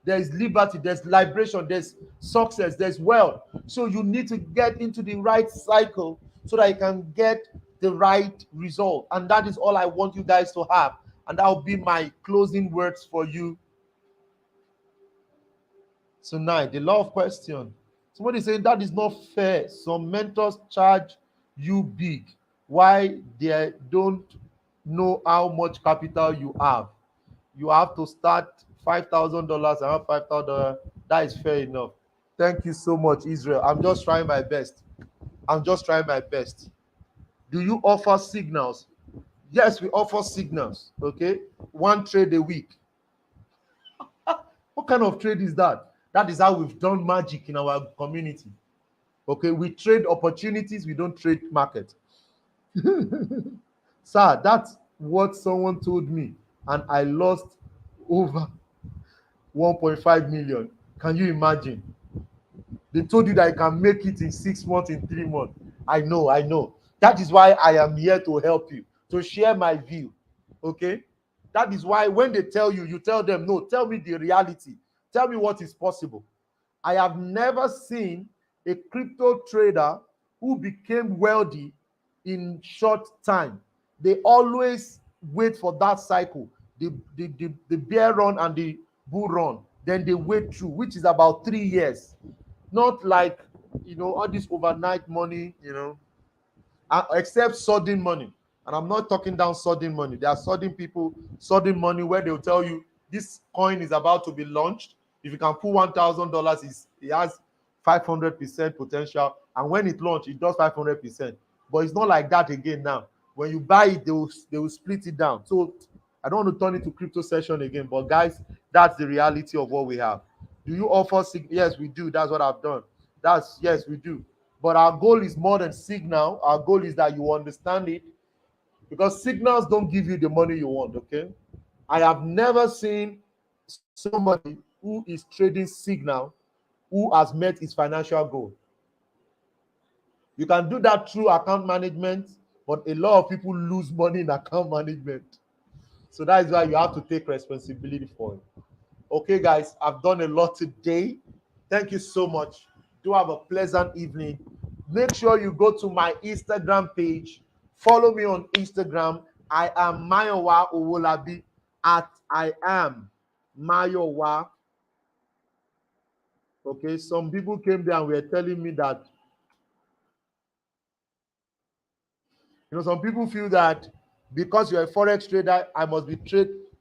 liberty, there's liberation, there's success, there's wealth. So you need to get into the right cycle so that you can get the right result. And that is all I want you guys to have. And that will be my closing words for you tonight. The love question. Somebody saying that is not fair. Some mentors charge you big. Why they don't know how much capital you have? You have to start $5,000 and have $5,000. That is fair enough. Thank you so much, Israel. I'm just trying my best. I'm just trying my best. Do you offer signals? Yes, we offer signals. Okay, one trade a week. What kind of trade is that? That is how we've done magic in our community. Okay, we trade opportunities, we don't trade market. Sir, that's what someone told me, and I lost over 1.5 million. Can you imagine? They told you that you can make it in 6 months, in 3 months. I know. That is why I am here to help you, to share my view. Okay? That is why when they tell you, you tell them, no, tell me the reality. Tell me what is possible. I have never seen a crypto trader who became wealthy in short time. They always wait for that cycle, the bear run and the bull run. Then they wait through, which is about 3 years. Not like, all this overnight money, except sudden money. And I'm not talking down sudden money. There are sudden people, sudden money where they'll tell you this coin is about to be launched. If you can put $1,000, it has 500% potential. And when it launches, it does 500%. But it's not like that again now. When you buy it, they will split it down. So I don't want to turn it to crypto session again. But guys, that's the reality of what we have. Do you offer? Yes, we do. That's what I've done. Yes, we do. But our goal is more than signal. Our goal is that you understand it, because signals don't give you the money you want. Okay, I have never seen somebody who is trading signal who has met his financial goal. You can do that through account management, but a lot of people lose money in account management. So that is why you have to take responsibility for it. Okay, guys, I've done a lot today. Thank you so much. Do have a pleasant evening. Make sure you go to my Instagram page. Follow me on Instagram. I am Mayowa Owolabi at I am Mayowa. Okay, some people came there and were telling me that, some people feel that because you're a Forex trader, I must be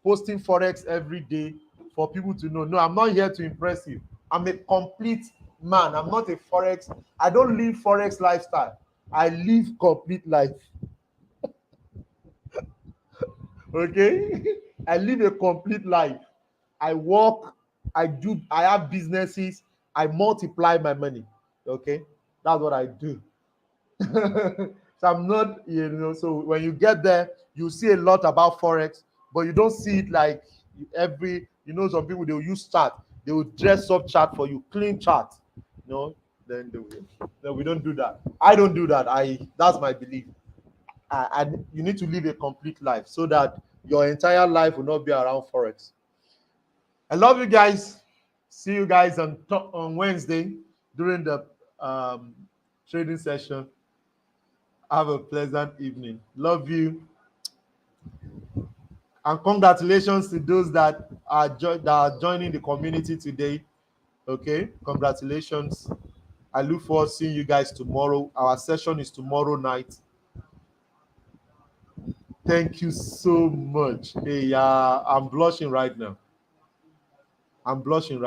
posting Forex every day for people to know. No, I'm not here to impress you. I'm a complete man. I'm not a Forex. I don't live Forex lifestyle. I live complete life. Okay? I live a complete life. I work, I have businesses, I multiply my money. Okay? That's what I do. So I'm not, so when you get there, you see a lot about Forex, but you don't see it like some people, they'll use chart. They will dress up chart for you, clean chart. Then we don't do that. I don't do that. That's my belief. You need to live a complete life so that your entire life will not be around Forex. I love you guys. See you guys on Wednesday during the trading session. Have a pleasant evening. Love you. And congratulations to those that are joining the community today. Okay, congratulations. I look forward to seeing you guys tomorrow. Our session is tomorrow night. Thank you so much. Hey, I'm blushing right now. I'm blushing.